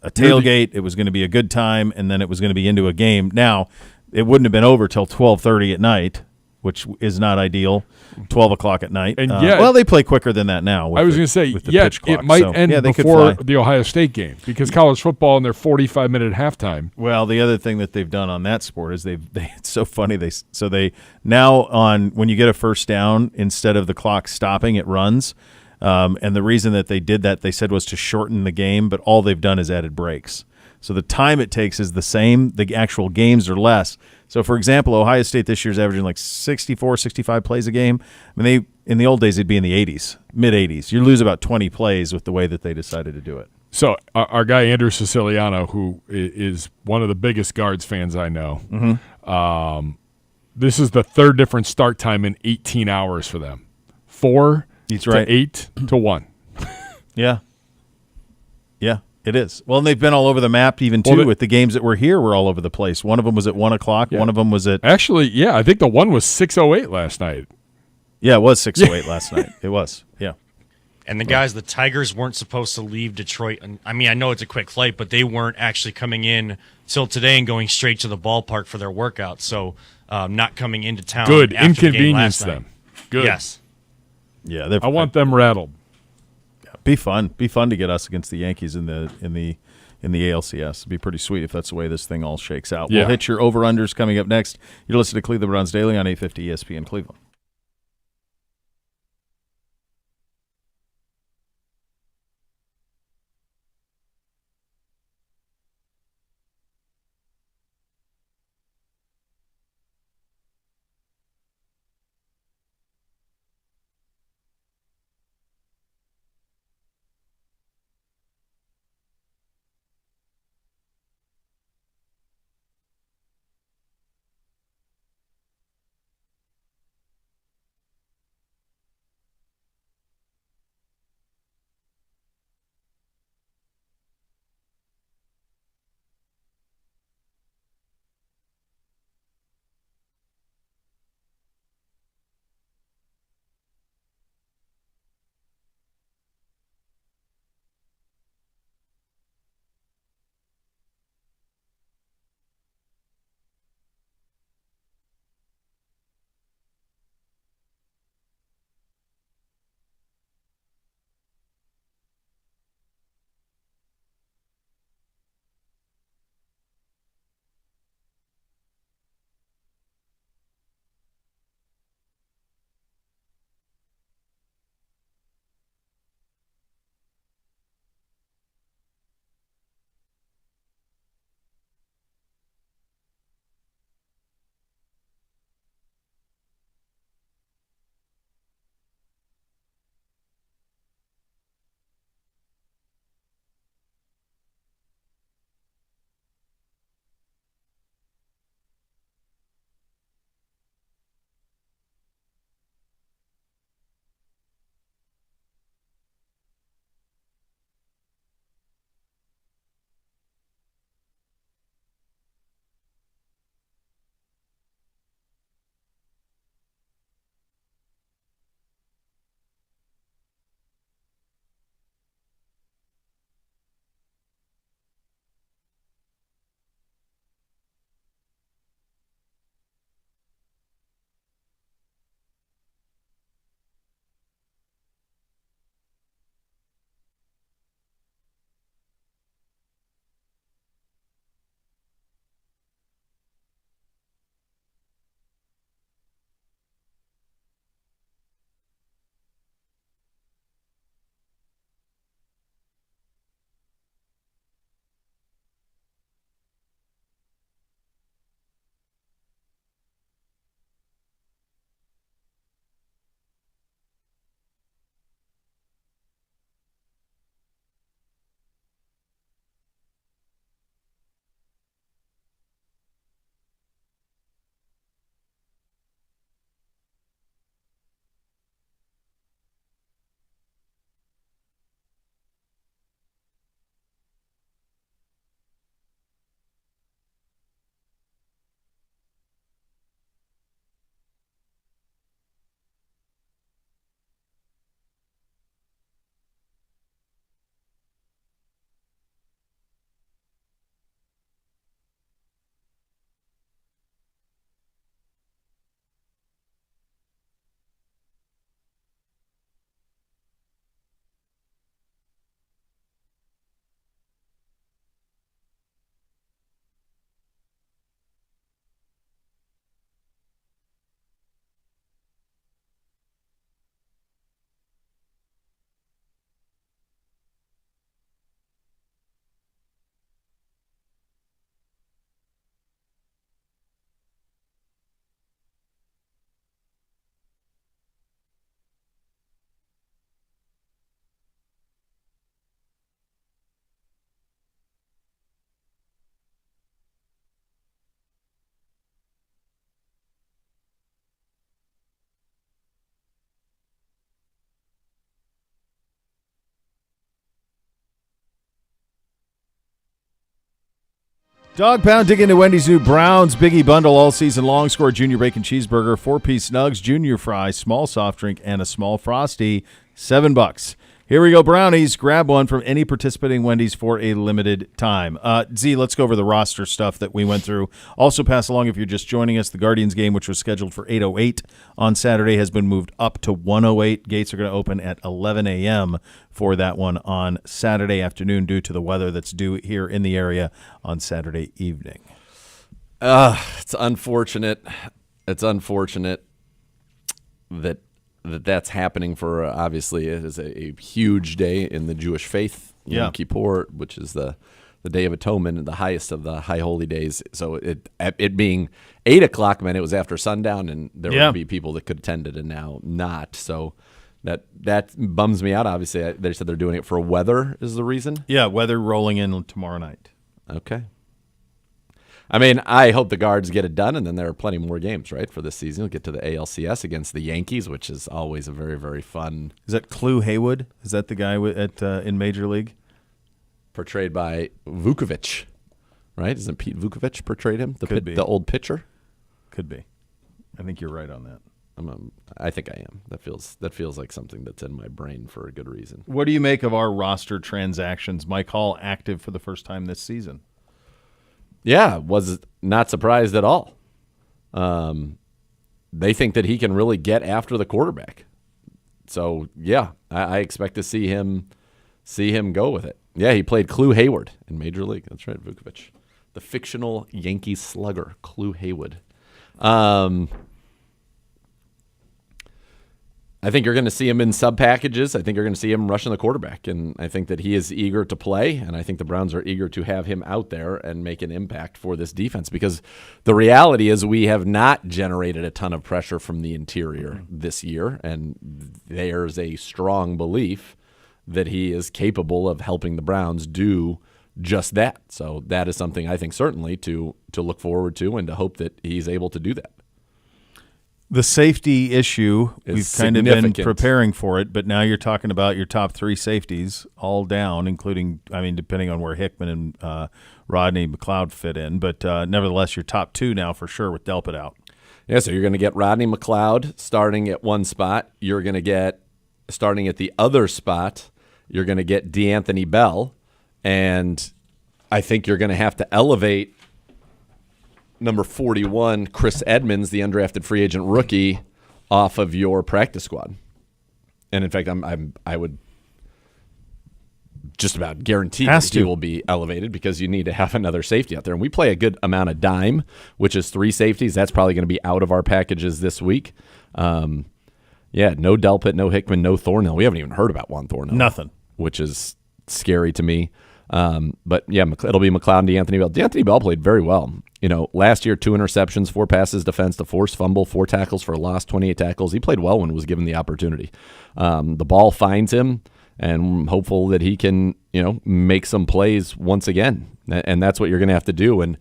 a tailgate. It was going to be a good time, and then it was going to be into a game. Now, it wouldn't have been over till 12:30 at night, which is not ideal. 12 o'clock at night. And they play quicker than that now. I was going to say, pitch clock. it might end they could before fly. the Ohio State game because college football in their 45-minute halftime. Well, the other thing that they've done on that sport is it's so funny. They now when you get a first down, instead of the clock stopping, it runs. And the reason that they did that, they said, was to shorten the game, but all they've done is added breaks. So the time it takes is the same. The actual games are less. So, for example, Ohio State this year is averaging 64, 65 plays a game. I mean, in the old days, it'd be in the 80s, mid-80s. You lose about 20 plays with the way that they decided to do it. So our guy, Andrew Siciliano, who is one of the biggest Guards fans I know, this is the third different start time in 18 hours for them. 4 to 8 to 1. Yeah. Yeah. It is. Well, and they've been all over the map even, too, with the games that were here were all over the place. One of them was at 1 o'clock. Yeah. One of them was at... Actually, yeah, I think the one was 6:08 last night. Yeah, it was 6:08 last night. It was, yeah. And the Tigers weren't supposed to leave Detroit. I mean, I know it's a quick flight, but they weren't actually coming in till today and going straight to the ballpark for their workout. So not coming into town. Good. After Inconvenience the game them. Good. Yes. Yeah, I want them rattled. Be fun. Be fun to get us against the Yankees in the ALCS. It'd be pretty sweet if that's the way this thing all shakes out. Yeah. We'll hit your over-unders coming up next. You're listening to Cleveland Browns Daily on 850 ESPN Cleveland. Dog Pound, dig into Wendy's new Browns Biggie Bundle all season long. Score Junior Bacon Cheeseburger, 4-piece nugs, Junior Fries, small soft drink, and a small Frosty. $7. Here we go, Brownies. Grab one from any participating Wendy's for a limited time. Z, let's go over the roster stuff that we went through. Also pass along if you're just joining us, the Guardians game, which was scheduled for 8:08 on Saturday, has been moved up to 1:08. Gates are going to open at 11 a.m. for that one on Saturday afternoon due to the weather that's due here in the area on Saturday evening. It's unfortunate. It's unfortunate that's happening for, obviously, it is a huge day in the Jewish faith, Yom Kippur, which is the Day of Atonement, the highest of the high holy days. So it being 8 o'clock meant it was after sundown, and there would be people that could attend it, and now not. So that bums me out. Obviously, they said they're doing it for weather is the reason. Yeah, weather rolling in tomorrow night. Okay. I mean, I hope the Guards get it done, and then there are plenty more games, right, for this season. We'll get to the ALCS against the Yankees, which is always a very, very fun. Is that Clue Haywood? Is that the guy in Major League? Portrayed by Vukovic, right? Isn't Pete Vukovic portrayed him? The old pitcher? Could be. I think you're right on that. I think I am. That feels like something that's in my brain for a good reason. What do you make of our roster transactions? Mike Hall active for the first time this season. Yeah, was not surprised at all. They think that he can really get after the quarterback. So, yeah, I expect to see him go with it. Yeah, he played Clue Hayward in Major League. That's right, Vukovic. The fictional Yankee slugger, Clue Haywood. I think you're going to see him in sub packages. I think you're going to see him rushing the quarterback, and I think that he is eager to play, and I think the Browns are eager to have him out there and make an impact for this defense, because the reality is we have not generated a ton of pressure from the interior this year, and there's a strong belief that he is capable of helping the Browns do just that. So that is something I think certainly to look forward to and to hope that he's able to do that. The safety issue, we've kind of been preparing for it, but now you're talking about your top three safeties all down, including, depending on where Hickman and Rodney McLeod fit in. But nevertheless, your top two now for sure with Delpit out. Yeah, so you're going to get Rodney McLeod starting at one spot. You're going to get, starting at the other spot, you're going to get DeAnthony Bell. And I think you're going to have to elevate number 41, Chris Edmonds, the undrafted free agent rookie, off of your practice squad. And in fact, I would just about guarantee that he will be elevated, because you need to have another safety out there. And we play a good amount of dime, which is 3 safeties. That's probably going to be out of our packages this week. No Delpit, no Hickman, no Thornhill. We haven't even heard about Juan Thornhill. Nothing. Which is scary to me. But yeah, it'll be McLeod and DeAnthony Bell. DeAnthony Bell played very well. Last year, 2 interceptions, 4 passes defense, a forced fumble, 4 tackles for a loss, 28 tackles. He played well when he was given the opportunity. The ball finds him, and I'm hopeful that he can, make some plays once again. And that's what you're going to have to do. And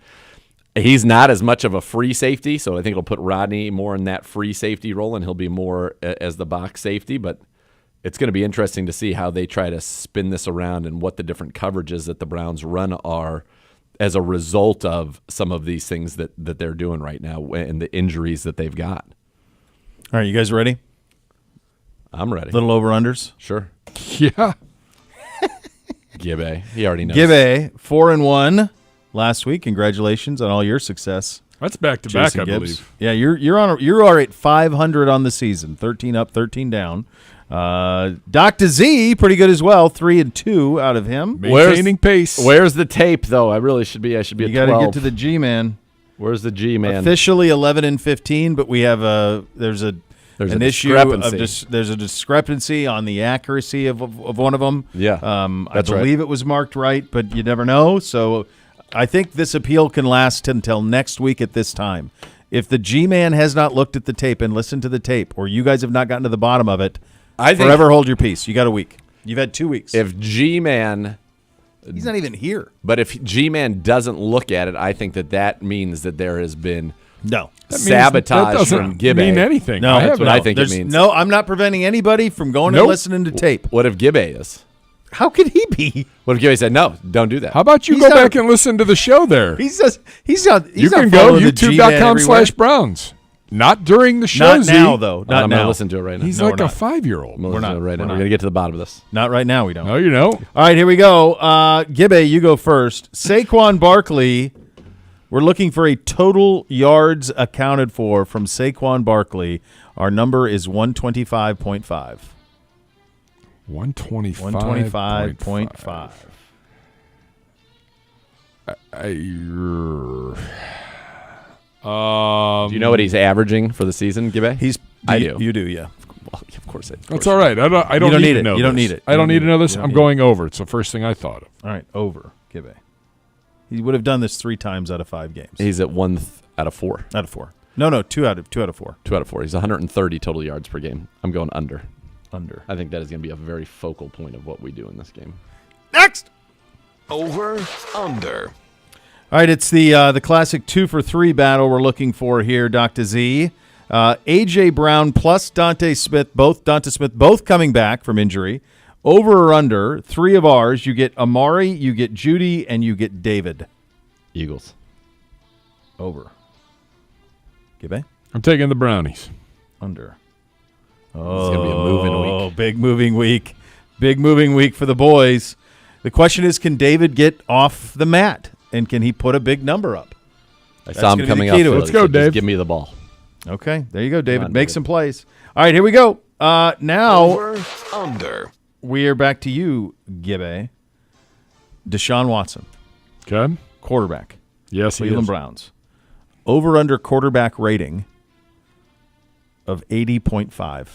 he's not as much of a free safety, so I think it'll put Rodney more in that free safety role, and he'll be more as the box safety. But it's going to be interesting to see how they try to spin this around and what the different coverages that the Browns run are as a result of some of these things that they're doing right now and the injuries that they've got. All right, you guys ready? I'm ready. Little over-unders? Sure. Yeah. Gibbe. He already knows. Gibbe, 4-1 last week. Congratulations on all your success. That's back-to-back, I believe. Yeah, you are at 500 on the season. 13 up, 13 down. Dr. Z, pretty good as well. 3-2 out of him. Maintaining pace. Where's the tape, though? I should be at 12. You got to get to the G-man. Where's the G-man? Officially 11-15, but we have there's an issue there's a discrepancy on the accuracy of one of them. Yeah, I believe it was marked right, but you never know. So I think this appeal can last until next week at this time. If the G-man has not looked at the tape and listened to the tape, or you guys have not gotten to the bottom of it, forever hold your peace. You got a week. You've had 2 weeks. If G-man... He's not even here. But if G-man doesn't look at it, I think that means that there has been sabotage from Gibbe. That doesn't mean anything. No, that's what I think it means. No, I'm not preventing anybody from going and listening to tape. What if Gibbe is? How could he be? What if Gibby said, no, don't do that? How about you go back and listen to the show there? He's not. You can go youtube.com/Browns. Not during the show. Not now, though. Not I'm now. going to listen to it right now. He's like a 5-year-old. We're not right now. We're going to get to the bottom of this. Not right now. We don't. No, you know. All right, here we go. Gibby, you go first. Saquon Barkley. We're looking for a total yards accounted for from Saquon Barkley. Our number is 125.5. 125.5. Do you know what he's averaging for the season, Gibby? I do. You do, yeah. Well, of course I do. That's all right. I don't need to know this. You don't need it. I don't need to know this. I'm going over. It's the first thing I thought of. All right, over, Gibby. He would have done this 3 times out of 5 games. He's at 1 out of 4. Out of 4. No, 2 out of 4. 2 out of 4. He's 130 total yards per game. I'm going under. Under. I think that is going to be a very focal point of what we do in this game. Next. Over, under. All right, it's the classic 2 for 3 battle we're looking for here, Dr. Z. A.J. Brown plus Dante Smith, both coming back from injury. Over or under, 3 of ours. You get Amari, you get Judy, and you get David. Eagles. Over. Gibby? I'm taking the Brownies. Under. Oh, it's going to be a moving week. Oh, big moving week. Big moving week for the boys. The question is, can David get off the mat? And can he put a big number up? I saw him coming up. Let's go, Dave. Just give me the ball. Okay, there you go, David. Make some plays. All right, here we go. Now, Over, under. We are back to you, Gibby. Deshaun Watson. Okay. Quarterback. Yes, he Cleveland is. Browns. Over under quarterback rating of 80.5.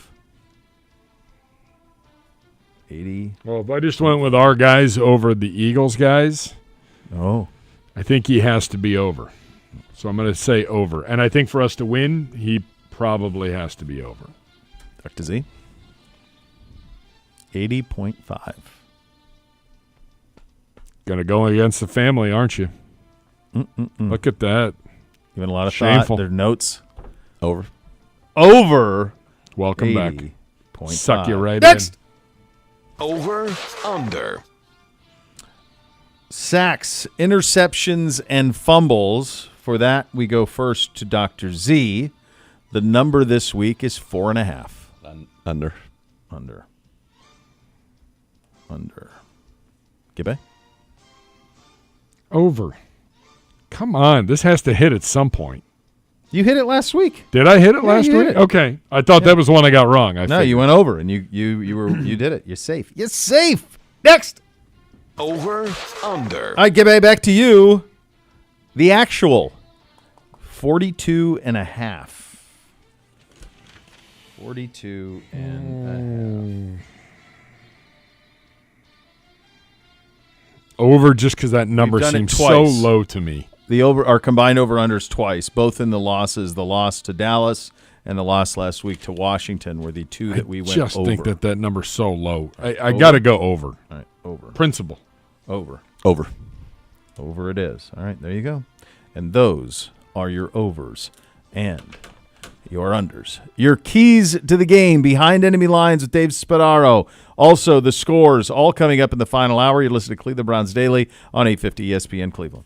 80. Well, if I just went with our guys over the Eagles guys, I think he has to be over. So I'm going to say over. And I think for us to win, he probably has to be over. Dr. Z? 80.5. Going to go against the family, aren't you? Look at that. Giving a lot of Shameful. thought. Their notes. Over. Welcome back. 80.5. Suck you right Next. in. Over, under. Sacks, interceptions, and fumbles. For that, we go first to Dr. Z. The number this week is 4.5. Under. Under. Gibby? Over. Come on. This has to hit at some point. You hit it last week. Did I hit it last you hit week? it. Okay. I thought that was one I got wrong. No, you went over, and you did it. You're safe. You're safe. Next. Over, under. All right, Gibby, back to you. The actual 42.5. 42.5. Over just because that number done it seems so twice. low to me. Our combined over-unders twice, both in the losses. The loss to Dallas and the loss last week to Washington were the two that we went over. I just think that number's so low. I got to go over. All right, over. Principal. Over. Over. Over it is. All right, there you go. And those are your overs and your unders. Your keys to the game, Behind Enemy Lines with Dave Spadaro. Also, the scores all coming up in the final hour. You listen to Cleveland Browns Daily on 850 ESPN Cleveland.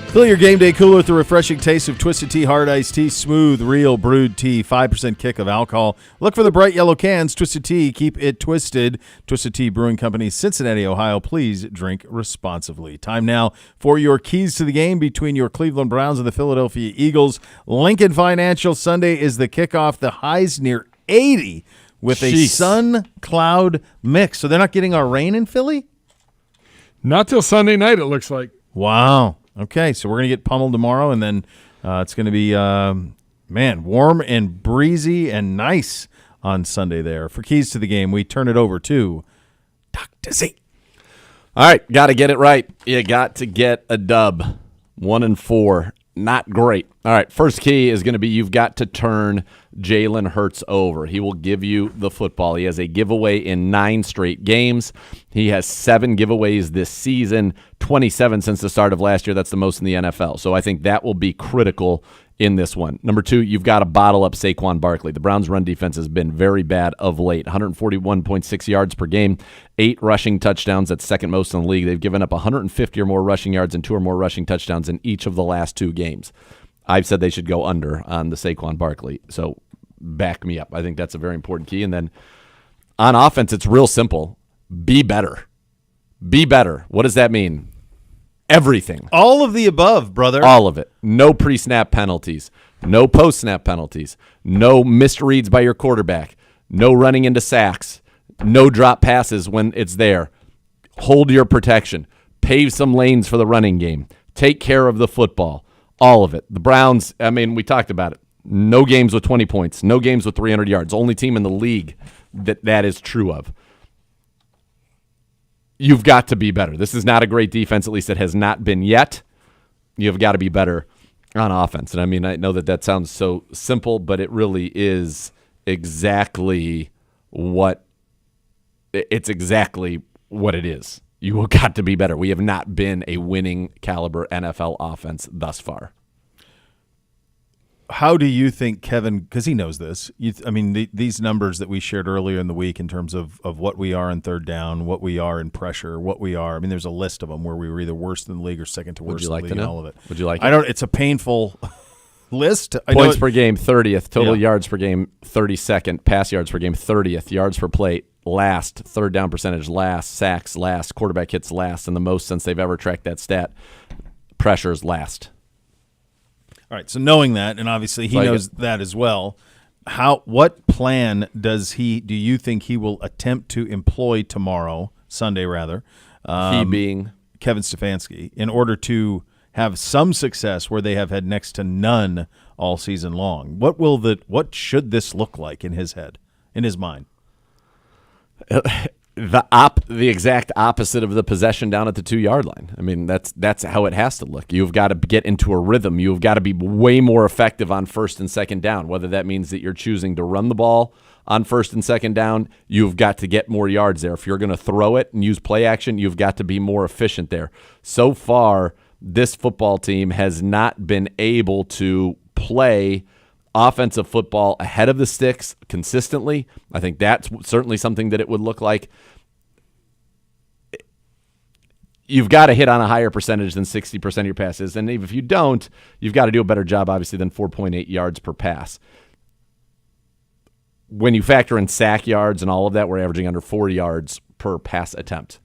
Fill your game day cooler with the refreshing taste of Twisted Tea Hard Iced Tea, smooth, real brewed tea, 5% kick of alcohol. Look for the bright yellow cans. Twisted Tea, keep it twisted. Twisted Tea Brewing Company, Cincinnati, Ohio. Please drink responsibly. Time now for your keys to the game between your Cleveland Browns and the Philadelphia Eagles. Lincoln Financial Sunday is the kickoff. The high's near 80 with a sun-cloud mix. So they're not getting our rain in Philly? Not till Sunday night, it looks like. Wow. Okay, so we're going to get pummeled tomorrow, and then it's going to be, warm and breezy and nice on Sunday there. For keys to the game, we turn it over to Dr. Z. All right, got to get it right. You got to get a dub. 1-4. Not great. All right, first key is going to be you've got to turn Jalen Hurts over. He will give you the football. He has a giveaway in 9 straight games. He has 7 giveaways this season, 27 since the start of last year. That's the most in the NFL. So I think that will be critical in this one. Number 2, you've got to bottle up Saquon Barkley. The Browns' run defense has been very bad of late. 141.6 yards per game, 8 rushing touchdowns. That's second most in the league. They've given up 150 or more rushing yards and 2 or more rushing touchdowns in each of the last 2 games. I've said they should go under on the Saquon Barkley. So back me up. I think that's a very important key. And then on offense, it's real simple. Be better. Be better. What does that mean? Everything. All of the above, brother. All of it. No pre-snap penalties. No post-snap penalties. No missed reads by your quarterback. No running into sacks. No drop passes when it's there. Hold your protection. Pave some lanes for the running game. Take care of the football. All of it. The Browns, we talked about it. No games with 20 points. No games with 300 yards. Only team in the league that is true of. You've got to be better. This is not a great defense. At least it has not been yet. You've got to be better on offense. And I know that sounds so simple, but it really is exactly what it is. You have got to be better. We have not been a winning caliber NFL offense thus far. How do you think Kevin, because he knows this, these numbers that we shared earlier in the week in terms of what we are in third down, what we are in pressure, what we are, there's a list of them where we were either worse than the league or second to worst in the league and all of it. Would you like It's a painful list. Points per game, 30th. Total yards per game, 32nd. Pass yards per game, 30th. Yards per play, last. Third down percentage, last. Sacks, last. Quarterback hits, last. And the most since they've ever tracked that stat. Pressures, last. All right, so knowing that, and obviously he knows that as well, what plan do you think he will attempt to employ tomorrow, Sunday rather, he being Kevin Stefanski, in order to have some success where they have had next to none all season long? What should this look like in his head, in his mind? The exact opposite of the possession down at the 2-yard line. That's how it has to look. You've got to get into a rhythm. You've got to be way more effective on first and second down, whether that means that you're choosing to run the ball on first and second down. You've got to get more yards there. If you're going to throw it and use play action, you've got to be more efficient there. So far, this football team has not been able to play offensive football ahead of the sticks consistently. I think that's certainly something that it would look like. You've got to hit on a higher percentage than 60% of your passes. And if you don't, you've got to do a better job, obviously, than 4.8 yards per pass. When you factor in sack yards and all of that, we're averaging under 4 yards per pass attempt.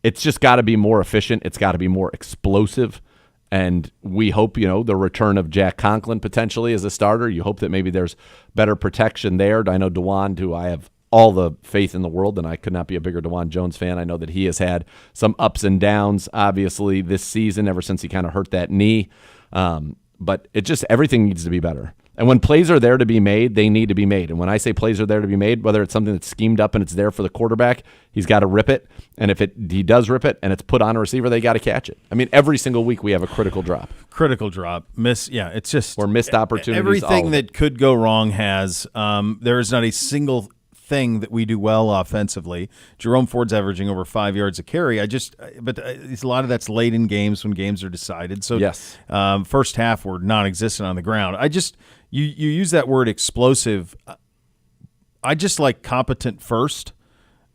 It's just got to be more efficient. It's got to be more explosive. And we hope, the return of Jack Conklin potentially as a starter. You hope that maybe there's better protection there. I know DeJuan, who I have all the faith in the world, and I could not be a bigger DeJuan Jones fan. I know that he has had some ups and downs, obviously, this season, ever since he kind of hurt that knee. But everything needs to be better. And when plays are there to be made, they need to be made. And when I say plays are there to be made, whether it's something that's schemed up and it's there for the quarterback, he's got to rip it. And if he does rip it and it's put on a receiver, they got to catch it. Every single week we have a critical drop. It's just or missed opportunities. Everything that could go wrong has. There is not a single thing that we do well offensively. Jerome Ford's averaging over 5 yards a carry. But a lot of that's late in games when games are decided. So yes, first half were non-existent on the ground. You use that word explosive. I just like competent first,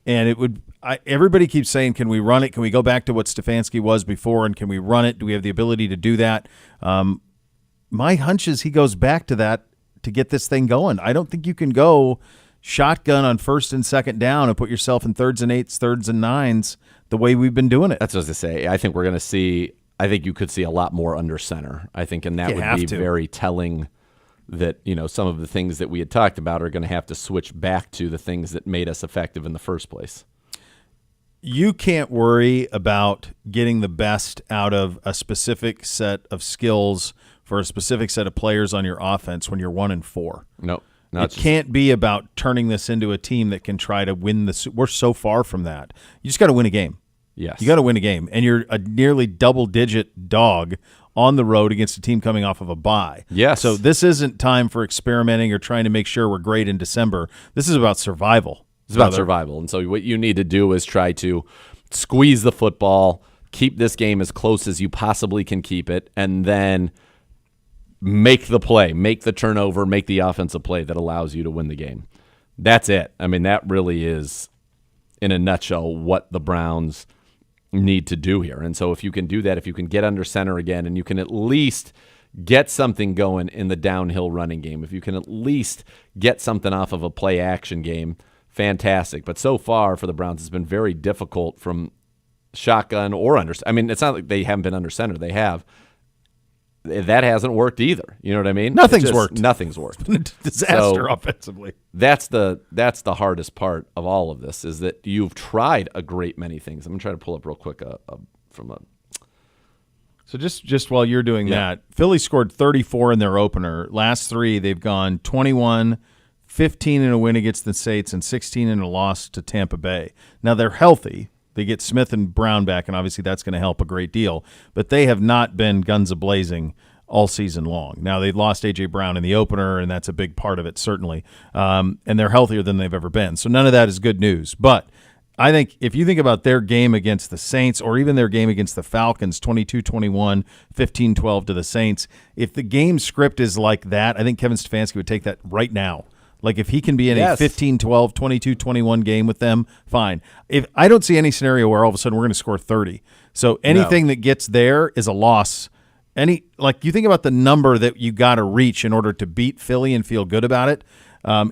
and everybody keeps saying, can we run it? Can we go back to what Stefanski was before, and can we run it? Do we have the ability to do that? My hunch is he goes back to that to get this thing going. I don't think you can go shotgun on first and second down and put yourself in thirds and eights, thirds and nines the way we've been doing it. That's what I was going to say. I think we're going to see – I think you could see a lot more under center. I think, and that would be very telling that, some of the things that we had talked about are going to have to switch back to the things that made us effective in the first place. You can't worry about getting the best out of a specific set of skills for a specific set of players on your offense when you're 1-4. No. It can't be about turning this into a team that can try to win the – we're so far from that. You just got to win a game. Yes. You got to win a game. And you're a nearly double-digit dog on the road against a team coming off of a bye. Yes. So this isn't time for experimenting or trying to make sure we're great in December. This is about survival. It's about survival. And so what you need to do is try to squeeze the football, keep this game as close as you possibly can keep it, and then make the play, make the turnover, make the offensive play that allows you to win the game. That's it. I mean, that really is, in a nutshell, what the Browns need to do here. And so if you can do that, if you can get under center again, and you can at least get something going in the downhill running game, if you can at least get something off of a play action game, fantastic. But so far for the Browns, it's been very difficult from shotgun or under. I mean, it's not like they haven't been under center. They have. That hasn't worked either. You know what I mean? Nothing's worked. Nothing's worked. Disaster offensively. That's the hardest part of all of this, is that you've tried a great many things. I'm going to try to pull up real quick from a. So just while you're doing that, Philly scored 34 in their opener. Last three, they've gone 21, 15 in a win against the Saints, and 16 in a loss to Tampa Bay. Now they're healthy. They get Smith and Brown back, and obviously that's going to help a great deal. But they have not been guns a-blazing all season long. Now, they lost A.J. Brown in the opener, and that's a big part of it, certainly. And they're healthier than they've ever been. So none of that is good news. But I think if you think about their game against the Saints, or even their game against the Falcons, 22-21, 15-12 to the Saints, if the game script is like that, I think Kevin Stefanski would take that right now. Like, if he can be in a 15-12, 22-21 game with them, fine. If I don't see any scenario where all of a sudden we're going to score 30. So anything that gets there is a loss. You think about the number that you got to reach in order to beat Philly and feel good about it.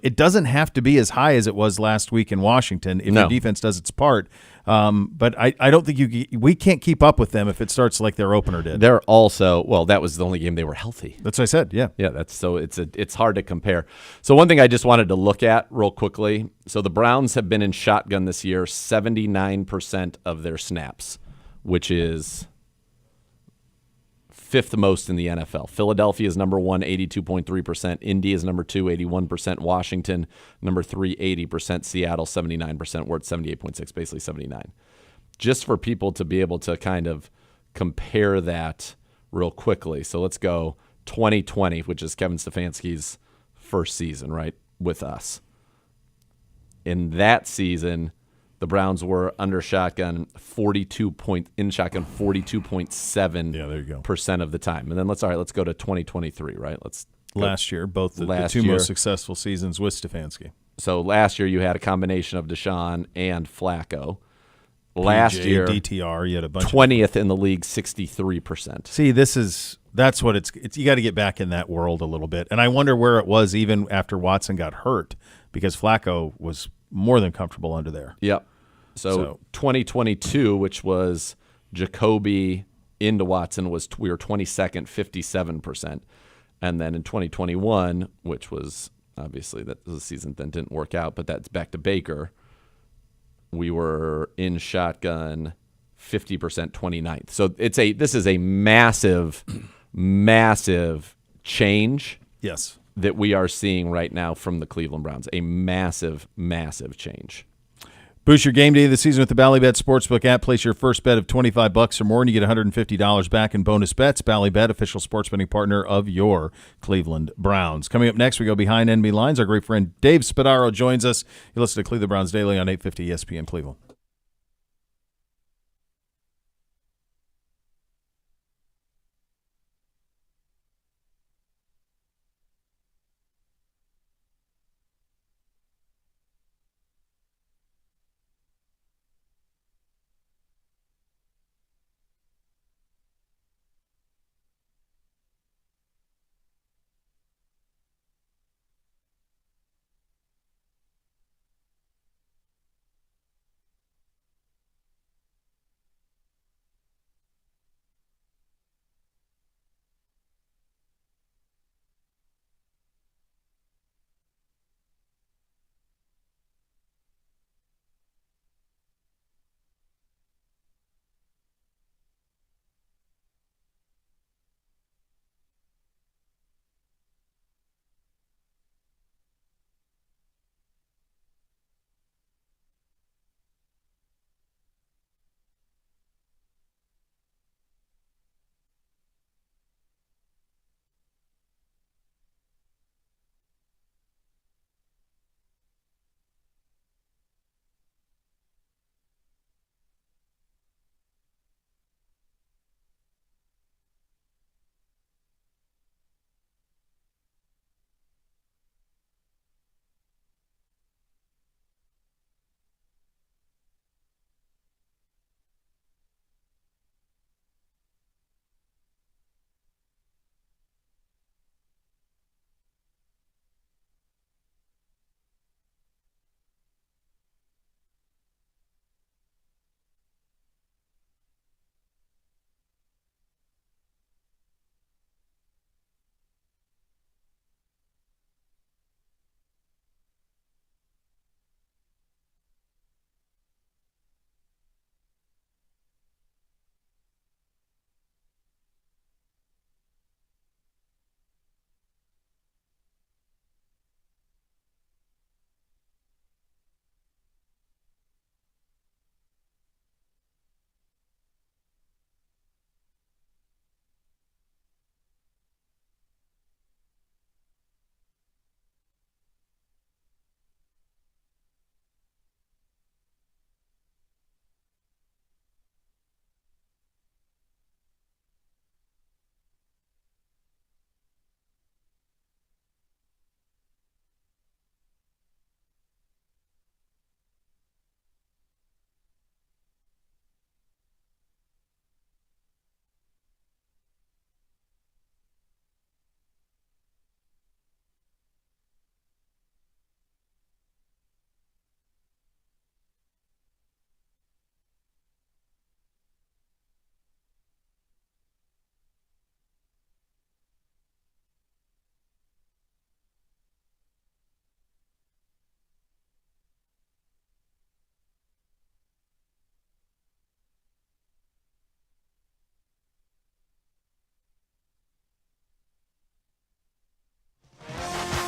It doesn't have to be as high as it was last week in Washington if your defense does its part. But I don't think we can't keep up with them if it starts like their opener did. They're also, that was the only game they were healthy. That's what I said, yeah. Yeah, it's hard to compare. So one thing I just wanted to look at real quickly. So the Browns have been in shotgun this year 79% of their snaps, which is fifth most in the NFL. Philadelphia is number 1, 82.3%. Indy is number 2, 81%. Washington, number 3, 80%. Seattle, 79%. We're at 78.6, basically 79. Just for people to be able to kind of compare that real quickly. So let's go 2020, which is Kevin Stefanski's first season, right, with us. In that season, the Browns were under shotgun 42.7% of the time. And then let's go to 2023, right? Last year, both the two most successful seasons with Stefanski. So last year you had a combination of Deshaun and Flacco. Last year, DTR, you had a bunch 20th in the league, 63%. See, that's what it's you got to get back in that world a little bit. And I wonder where it was even after Watson got hurt, because Flacco was more than comfortable under there. Yep. So 2022, which was Jacoby into Watson, we were 22nd, 57%. And then in 2021, which was obviously that was a season that didn't work out, but that's back to Baker, we were in shotgun 50%, 29th. So this is a massive, massive change. Yes. That we are seeing right now from the Cleveland Browns. A massive, massive change. Boost your game day of the season with the Bally Bet Sportsbook app. Place your first bet of $25 or more, and you get $150 back in bonus bets. Bally Bet, official sports betting partner of your Cleveland Browns. Coming up next, we go behind enemy lines. Our great friend Dave Spadaro joins us. You listen to Cleveland Browns Daily on 850 ESPN Cleveland.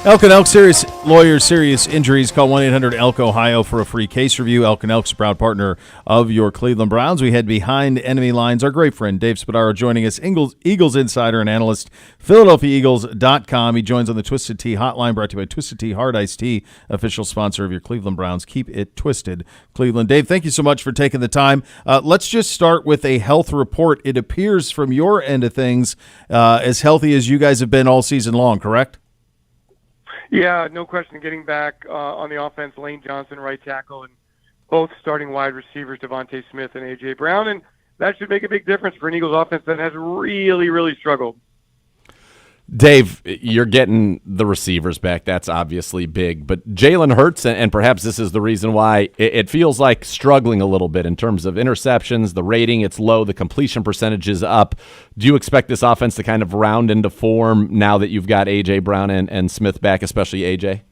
Elk and Elk serious lawyers, serious injuries. Call 1-800-ELK-OHIO for a free case review. Elk and Elk's proud partner of your Cleveland Browns. We head behind enemy lines. Our great friend Dave Spadaro joining us, Eagles insider and analyst, PhiladelphiaEagles.com. He joins on the Twisted Tea hotline, brought to you by Twisted Tea Hard Iced Tea, official sponsor of your Cleveland Browns. Keep it twisted, Cleveland. Dave, thank you so much for taking the time. Let's just start with a health report. It appears from your end of things as healthy as you guys have been all season long, correct? Yeah, no question. Getting back on the offense, Lane Johnson, right tackle, and both starting wide receivers, Devontae Smith and A.J. Brown, and that should make a big difference for an Eagles offense that has really, really struggled. Dave, you're getting the receivers back. That's obviously big. But Jalen Hurts, and perhaps this is the reason why, it feels like struggling a little bit in terms of interceptions. The rating, it's low. The completion percentage is up. Do you expect this offense to kind of round into form now that you've got A.J. Brown and Smith back, especially A.J.?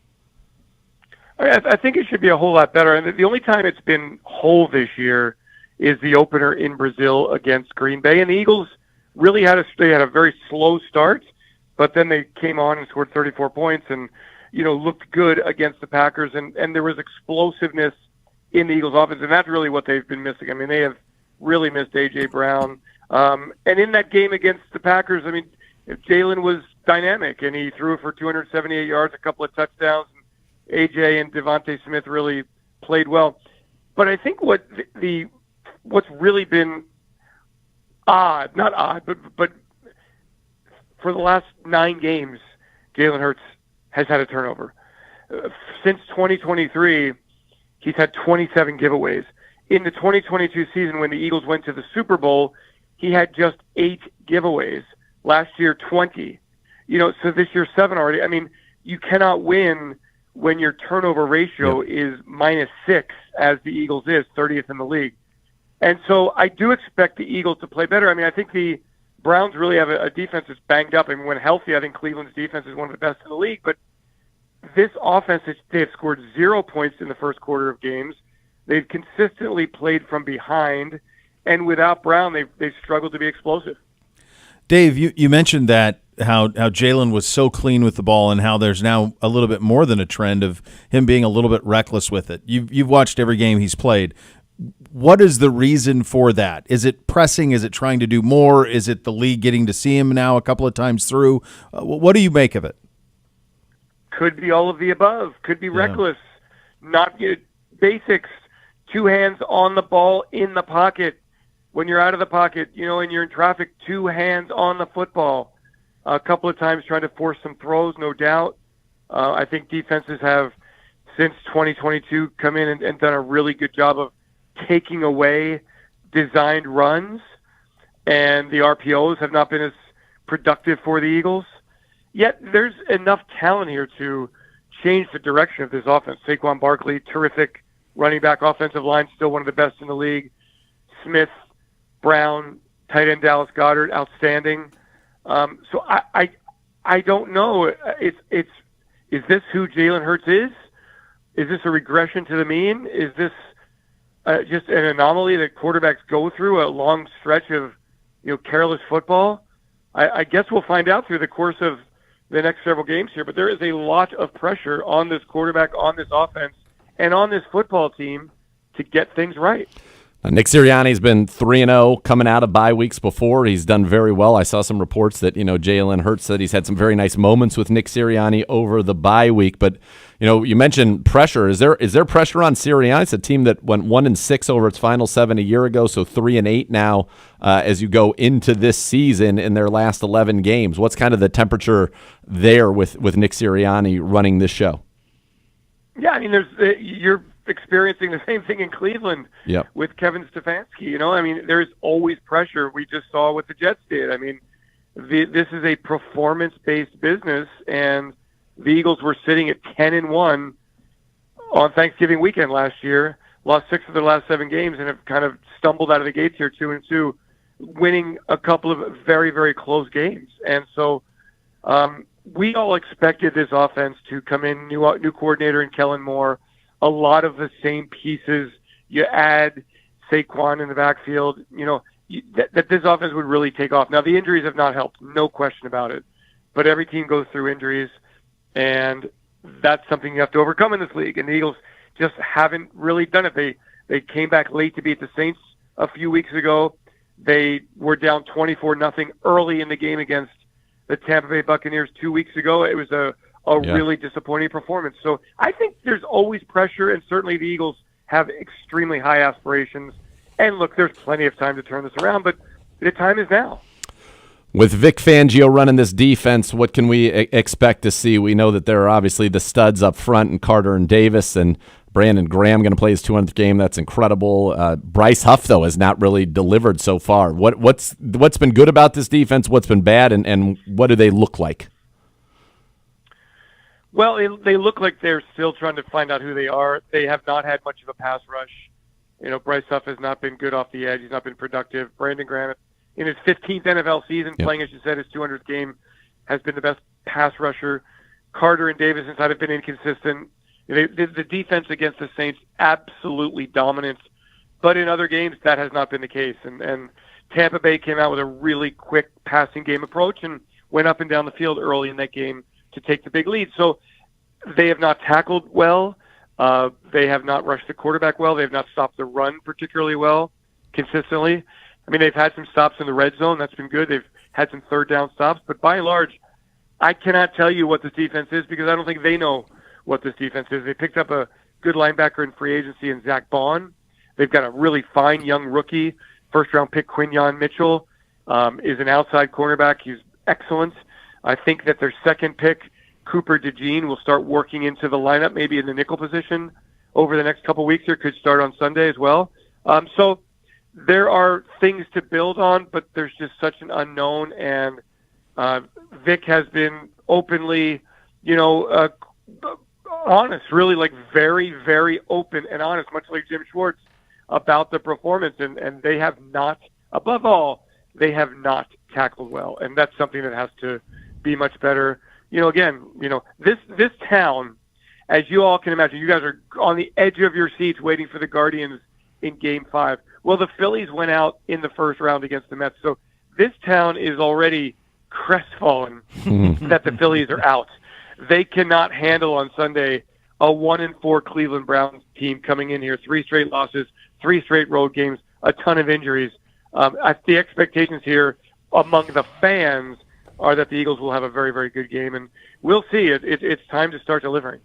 I think it should be a whole lot better. And the only time it's been whole this year is the opener in Brazil against Green Bay. And the Eagles really had a very slow start. But then they came on and scored 34 points and, looked good against the Packers. And there was explosiveness in the Eagles offense. And that's really what they've been missing. I mean, they have really missed A.J. Brown. And in that game against the Packers, Jalen was dynamic. And he threw for 278 yards, a couple of touchdowns. And A.J. and Devontae Smith really played well. But I think what's really been odd, not odd, but for the last 9 games, Jalen Hurts has had a turnover. Since 2023, he's had 27 giveaways. In the 2022 season, when the Eagles went to the Super Bowl, he had just 8 giveaways. Last year, 20. So this year, 7 already. I mean, you cannot win when your turnover ratio is -6, as the Eagles is, 30th in the league. And so I do expect the Eagles to play better. I think the Browns really have a defense that's banged up. When healthy, I think Cleveland's defense is one of the best in the league. But this offense, they have scored 0 points in the first quarter of games. They've consistently played from behind. And without Brown, they've struggled to be explosive. Dave, you mentioned that how Jalen was so clean with the ball and how there's now a little bit more than a trend of him being a little bit reckless with it. You've watched every game he's played. What is the reason for that? Is it pressing? Is it trying to do more? Is it the league getting to see him now a couple of times through? What do you make of it? Could be all of the above. Could be reckless. Not basics. 2 hands on the ball in the pocket. When you're out of the pocket, and you're in traffic, 2 hands on the football. A couple of times trying to force some throws, no doubt. I think defenses have, since 2022, come in and done a really good job of taking away designed runs, and the RPOs have not been as productive for the Eagles. Yet there's enough talent here to change the direction of this offense. Saquon Barkley, terrific running back, offensive line, still one of the best in the league. Smith, Brown, tight end Dallas Goedert, outstanding. So I don't know. Is this who Jalen Hurts is? Is this a regression to the mean? Is this just an anomaly that quarterbacks go through, a long stretch of careless football? I guess we'll find out through the course of the next several games here, but there is a lot of pressure on this quarterback, on this offense, and on this football team to get things right. Nick Sirianni's been 3-0 coming out of bye weeks before. He's done very well. I saw some reports that, Jalen Hurts said he's had some very nice moments with Nick Sirianni over the bye week. But, you mentioned pressure. Is there pressure on Sirianni? It's a team that went 1-6 over its final 7 a year ago, so 3-8 now as you go into this season in their last 11 games. What's kind of the temperature there with Nick Sirianni running this show? Yeah, you're experiencing the same thing in Cleveland with Kevin Stefanski. There's always pressure. We just saw what the Jets did. This is a performance-based business, and the Eagles were sitting at 10-1 on Thanksgiving weekend last year, lost 6 of their last 7 games, and have kind of stumbled out of the gates here 2-2, winning a couple of very, very close games. And so we all expected this offense to come in, new coordinator in Kellen Moore, a lot of the same pieces. You add Saquon in the backfield, that this offense would really take off. Now, the injuries have not helped, no question about it. But every team goes through injuries. And that's something you have to overcome in this league. And the Eagles just haven't really done it. They came back late to beat the Saints a few weeks ago. They were down 24-0 early in the game against the Tampa Bay Buccaneers 2 weeks ago. It was a really disappointing performance. So I think there's always pressure, and certainly the Eagles have extremely high aspirations. And look, there's plenty of time to turn this around, but the time is now. With Vic Fangio running this defense, what can we expect to see? We know that there are obviously the studs up front, and Carter and Davis, and Brandon Graham going to play his 200th game. That's incredible. Bryce Huff, though, has not really delivered so far. What's been good about this defense? What's been bad, and what do they look like? Well, they look like they're still trying to find out who they are. They have not had much of a pass rush. Bryce Huff has not been good off the edge. He's not been productive. Brandon Graham, in his 15th NFL season, playing, as you said, his 200th game, has been the best pass rusher. Carter and Davis inside have been inconsistent. The defense against the Saints, absolutely dominant. But in other games, that has not been the case. And Tampa Bay came out with a really quick passing game approach and went up and down the field early in that game to take the big lead. So they have not tackled well. They have not rushed the quarterback well. They have not stopped the run particularly well, consistently. I mean, they've had some stops in the red zone. That's been good. They've had some third down stops. But by and large, I cannot tell you what this defense is because I don't think they know what this defense is. They picked up a good linebacker in free agency in Zach Bond. They've got a really fine young rookie. First-round pick Quinyon Mitchell is an outside cornerback. He's excellent. I think that their second pick, Cooper DeJean, will start working into the lineup, maybe in the nickel position over the next couple weeks here. Could start on Sunday as well. So there are things to build on, but there's just such an unknown. And Vic has been openly, honest, really, like very, very open and honest, much like Jim Schwartz, about the performance. And they have not, above all, they have not tackled well. And that's something that has to be much better. This town, as you all can imagine, you guys are on the edge of your seats waiting for the Guardians in Game 5. Well, the Phillies went out in the first round against the Mets. So this town is already crestfallen that the Phillies are out. They cannot handle on Sunday a 1-4 Cleveland Browns team coming in here, 3 straight losses, 3 straight road games, a ton of injuries. The expectations here among the fans are that the Eagles will have a very, very good game, and we'll see. It's time to start delivering.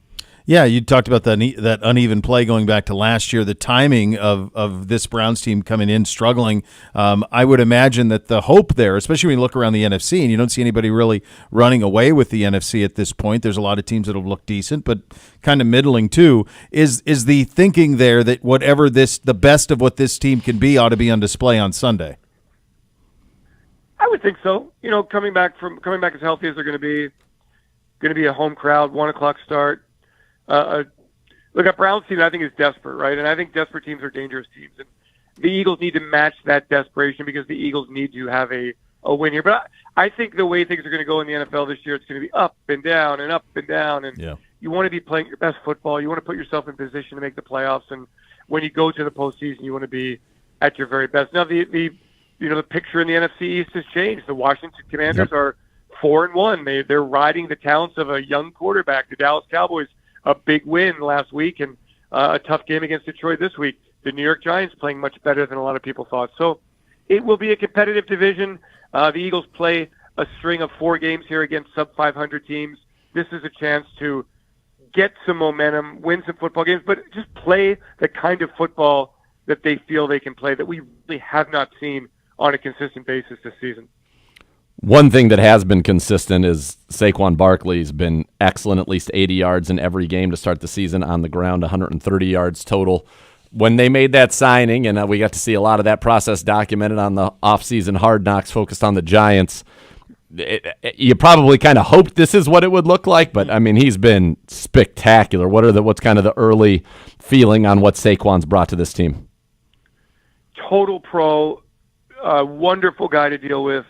Yeah, you talked about that uneven play going back to last year, the timing of this Browns team coming in struggling. I would imagine that the hope there, especially when you look around the NFC, and you don't see anybody really running away with the NFC at this point. There's a lot of teams that will look decent, but kind of middling too. Is the thinking there that the best of what this team can be ought to be on display on Sunday? I would think so. Coming back as healthy as they're going to be a home crowd, 1:00 start. Look, a Browns team I think is desperate, right? And I think desperate teams are dangerous teams. And the Eagles need to match that desperation because the Eagles need to have a win here. But I think the way things are going to go in the NFL this year, it's going to be up and down and up and down. And you want to be playing your best football. You want to put yourself in position to make the playoffs. And when you go to the postseason, you want to be at your very best. Now, the picture in the NFC East has changed. The Washington Commanders are 4-1. They're riding the talents of a young quarterback. The Dallas Cowboys, a big win last week and a tough game against Detroit this week. The New York Giants playing much better than a lot of people thought. So it will be a competitive division. The Eagles play a string of 4 games here against sub-500 teams. This is a chance to get some momentum, win some football games, but just play the kind of football that they feel they can play that we really have not seen on a consistent basis this season. One thing that has been consistent is Saquon Barkley's been excellent, at least 80 yards in every game to start the season on the ground, 130 yards total. When they made that signing, and we got to see a lot of that process documented on the offseason Hard Knocks focused on the Giants, you probably kind of hoped this is what it would look like, but, I mean, he's been spectacular. What's kind of the early feeling on what Saquon's brought to this team? Total pro, wonderful guy to deal with.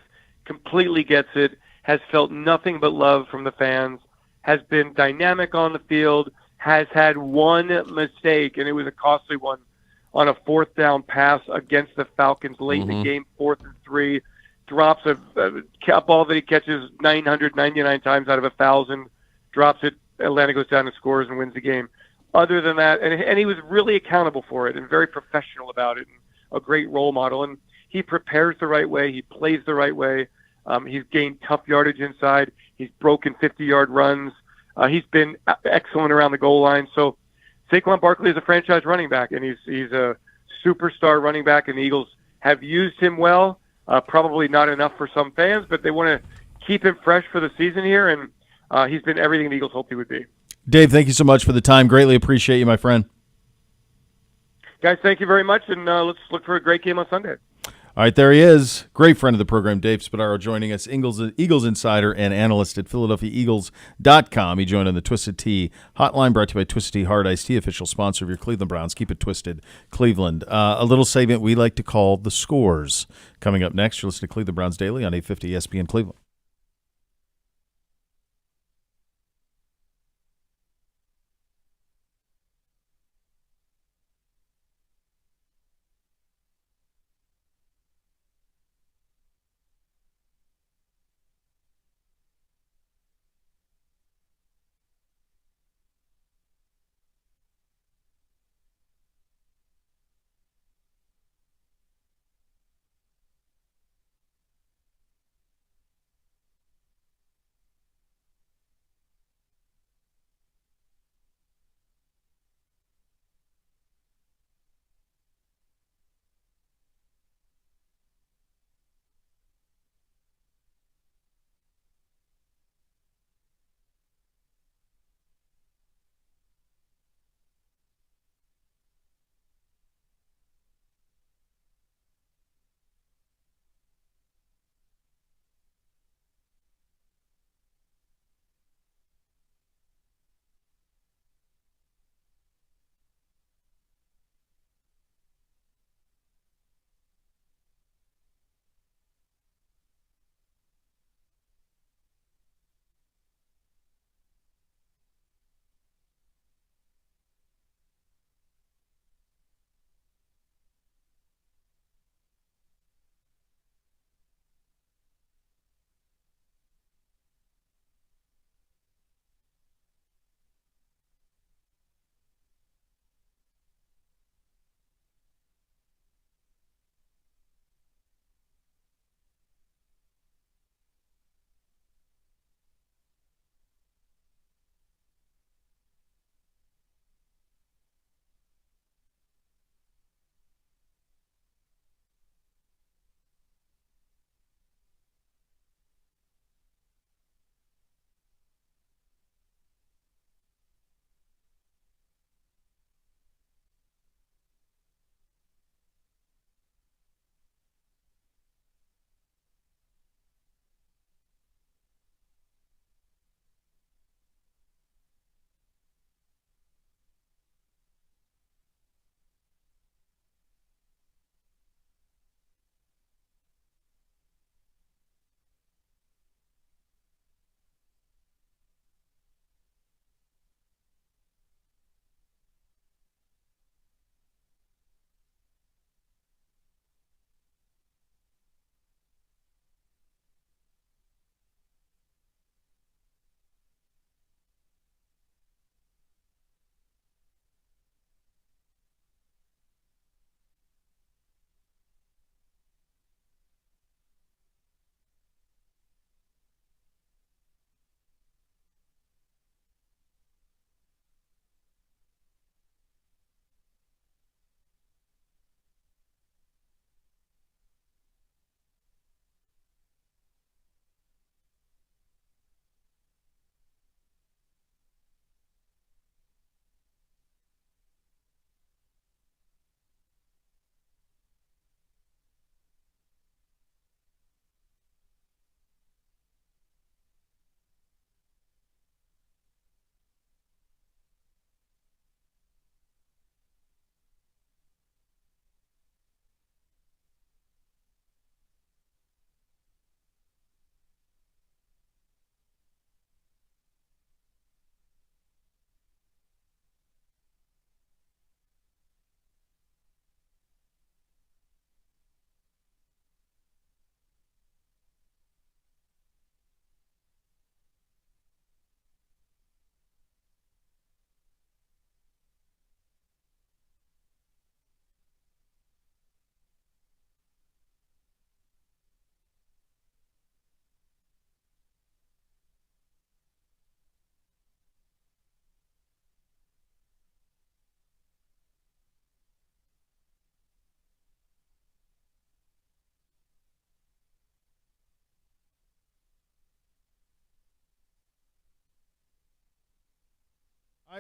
Completely gets it, has felt nothing but love from the fans, has been dynamic on the field, has had one mistake, and it was a costly one, on a 4th down pass against the Falcons late in the game, 4th and 3, drops a ball that he catches 999 times out of 1,000, drops it, Atlanta goes down and scores and wins the game. Other than that, and he was really accountable for it and very professional about it, and a great role model. And he prepares the right way. He plays the right way. He's gained tough yardage inside. He's broken 50-yard runs. He's been excellent around the goal line. So Saquon Barkley is a franchise running back, and he's a superstar running back, and the Eagles have used him well. Probably not enough for some fans, but they want to keep him fresh for the season here, and he's been everything the Eagles hoped he would be. Dave, thank you so much for the time. Greatly appreciate you, my friend. Guys, thank you very much, and let's look for a great game on Sunday. All right, there he is. Great friend of the program, Dave Spadaro, joining us, Eagles insider and analyst at PhiladelphiaEagles.com. He joined on the Twisted Tea hotline, brought to you by Twisted Tea Hard Iced Tea, official sponsor of your Cleveland Browns. Keep it twisted, Cleveland. A little segment we like to call The Scores. Coming up next, you're listening to Cleveland Browns Daily on 850 ESPN Cleveland.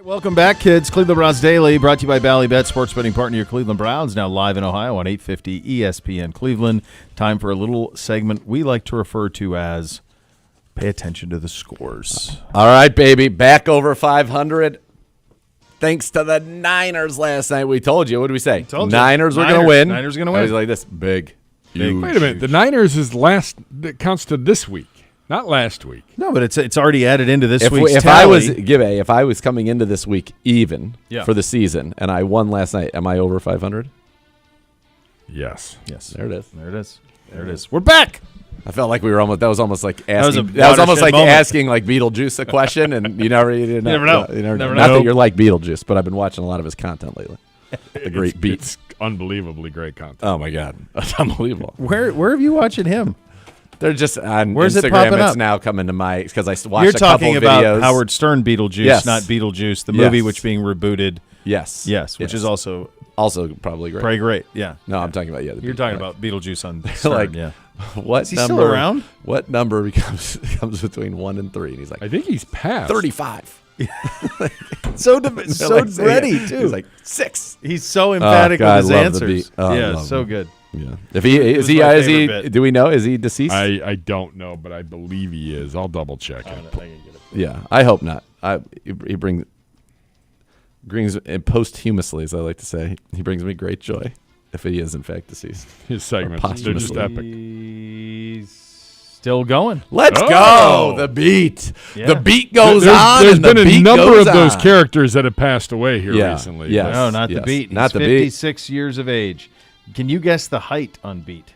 Welcome back, kids. Cleveland Browns Daily, brought to you by Ballybet, sports betting partner of your Cleveland Browns, now live in Ohio on 850 ESPN Cleveland. Time for a little segment we like to refer to as Pay Attention to the Scores. All right, baby, back over 500. Thanks to the Niners last night. We told you. What did we say? Niners were going to win. Niners going to win. I was like this, big. Huge. Wait a minute. The Niners is last. That counts to this week. Not last week. No, but it's already added into this week's if tally. If I was coming into this week even for the season and I won last night, am I over 500? Yes. There it is. We're back. I felt like we were almost. That was almost like asking. That was almost like moment. asking like Beetlejuice a question, and you never know. Never know. Not that you're like Beetlejuice, but I've been watching a lot of his content lately. The great beats. It's unbelievably great content. Oh my God, that's unbelievable. Where have you watching him? They're just on Where's Instagram. It popping it's up? now coming to my because I watched You're a couple talking about videos. Howard Stern Beetlejuice, not Beetlejuice, the movie which being rebooted. Yes, which is also probably great. Pretty great. Yeah. No, I'm talking about You're talking about Beetlejuice on Stern. Like, yeah. What is he number? Still around? What number comes between 1 and 3? And he's like, I think he's past 35. so ready too. He's like 6. He's so emphatic with his answers. Yeah, so good. Yeah. If he is he bit. do we know, is he deceased? I don't know, but I believe he is. I'll double check it. Yeah, I hope not. He brings posthumously, as I like to say, he brings me great joy if he is in fact deceased. His segments, they're just epic. He's still going. Let's go. The beat. Yeah. The beat goes on. There's and been the a beat number goes of those on. characters that have passed away here recently. Yes. No, not the Beat. Not He's the Beat. 56 years of age. Can you guess the height on Beat?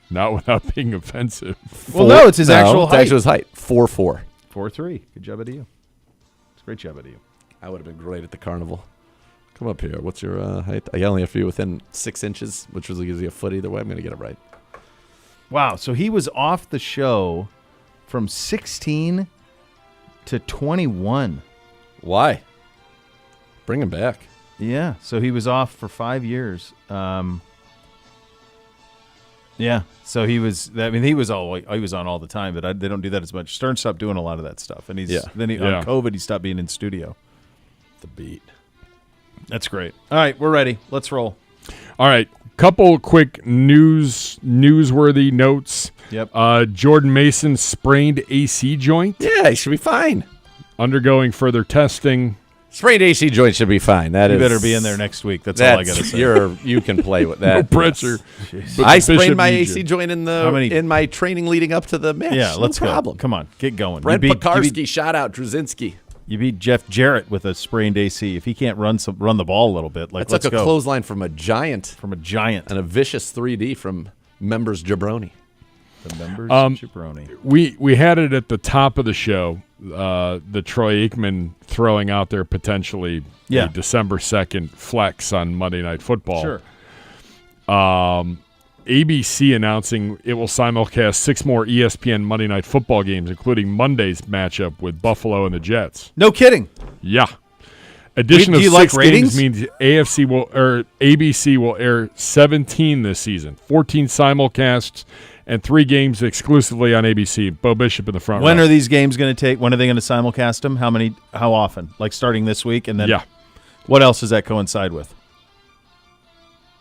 Not without being offensive. Well, no, it's his actual height. It's actually his height. 4'4". 4'3". Good job out of you. It's a great job out of you. I would have been great at the carnival. Come up here. What's your height? I only have to be within 6 inches, which was usually a foot either way. I'm going to get it right. Wow. So he was off the show from 16 to 21. Why? Bring him back. Yeah. So he was off for 5 years. Yeah. So he was. I mean, he was on all the time, but they don't do that as much. Stern stopped doing a lot of that stuff, and on COVID he stopped being in studio. The Beat. That's great. All right, we're ready. Let's roll. All right, couple quick newsworthy notes. Yep. Jordan Mason sprained AC joint. Yeah, he should be fine. Undergoing further testing. Sprained AC joint should be fine. You better be in there next week. That's all I got to say. You can play with that. No pressure. I sprained my AC joint in my training leading up to the match. Yeah, let's no problem. go. Come on, get going. Brent Pekarsky, shout out Drzinski. You beat Jeff Jarrett with a sprained AC. If he can't run the ball a little bit, let's took go. A clothesline from a giant. And a vicious 3D from Members Jabroni. The Members Jabroni. We had it at the top of the show. The Troy Aikman throwing out there potentially a December 2nd flex on Monday Night Football. Sure. ABC announcing it will simulcast 6 more ESPN Monday Night Football games, including Monday's matchup with Buffalo and the Jets. No kidding. Yeah. Addition of 6 ratings? games means ABC will air 17 this season, 14 simulcasts, and 3 games exclusively on ABC. Bo Bishop in the front row. When are these games going to take? When are they going to simulcast them? How often? Like starting this week? And then what else does that coincide with?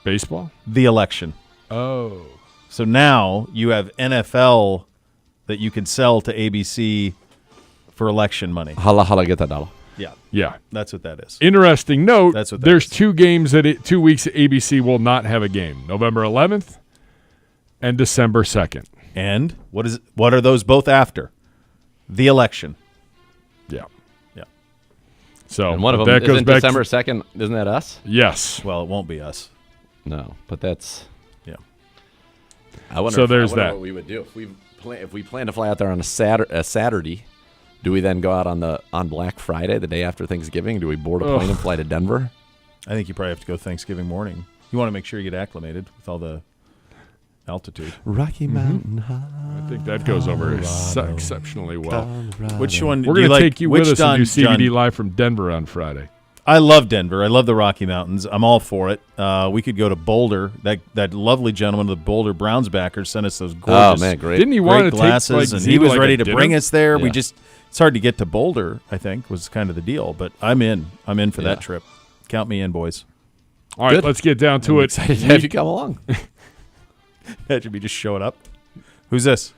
Baseball? The election. Oh. So now you have NFL that you can sell to ABC for election money. Holla, get that dollar. Yeah. Yeah. That's what that is. Interesting note, That's what that there's is. 2 games 2 weeks that ABC will not have a game. November 11th and December 2nd. And what are those both after? The election. Yeah. Yeah. So and one of them that goes isn't back December 2nd. Isn't that us? Yes. Well, it won't be us. No, but that's yeah. So there's that. What we would do if we plan to fly out there on a Saturday. Do we then go out on Black Friday, the day after Thanksgiving? Do we board a plane and fly to Denver? I think you probably have to go Thanksgiving morning. You want to make sure you get acclimated with all the altitude. Rocky Mountain High. I think that goes over exceptionally well. Which one? We're going to take you with us and do CBD Live from Denver on Friday. I love Denver. I love the Rocky Mountains. I'm all for it. We could go to Boulder. That lovely gentleman, the Boulder Browns backer, sent us those gorgeous, great. Didn't he want to glasses, take, and he was like ready a to dinner? bring us there. Yeah. We just it's hard to get to Boulder. I think was kind of the deal, but I'm in. I'm in for that trip. Count me in, boys. All right, let's get down to I'm it. excited to have you come along. Imagine me just showing up. Who's this?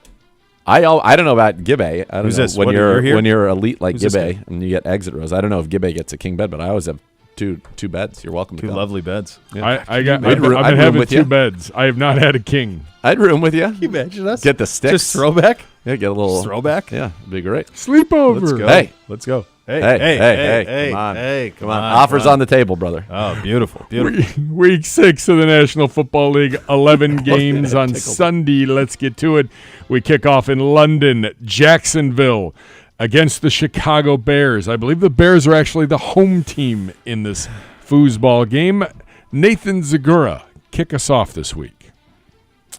I don't know about Gibbe. I don't Who's know this? when What, you're you're here? when you're elite like Who's this Gibbe guy? and you get exit rows. I don't know if Gibbe gets a king bed, but I always have two beds. You're welcome to Two come. lovely beds. Yeah. I've been I'd room having with 2 you. beds. I have not had a king. I'd room with you. Can you imagine us? Get the sticks. Just throwback. Yeah, get a little Just throwback. Yeah, it'd be great. Sleepover. Let's go. Hey. Let's go. Hey, Hey, come on. Hey, Come on. Offers on the table, brother. Oh, beautiful. Beautiful. Week 6 of the National Football League, 11 games on Sunday. Let's get to it. We kick off in London, Jacksonville against the Chicago Bears. I believe the Bears are actually the home team in this foosball game. Nathan Zagura, kick us off this week.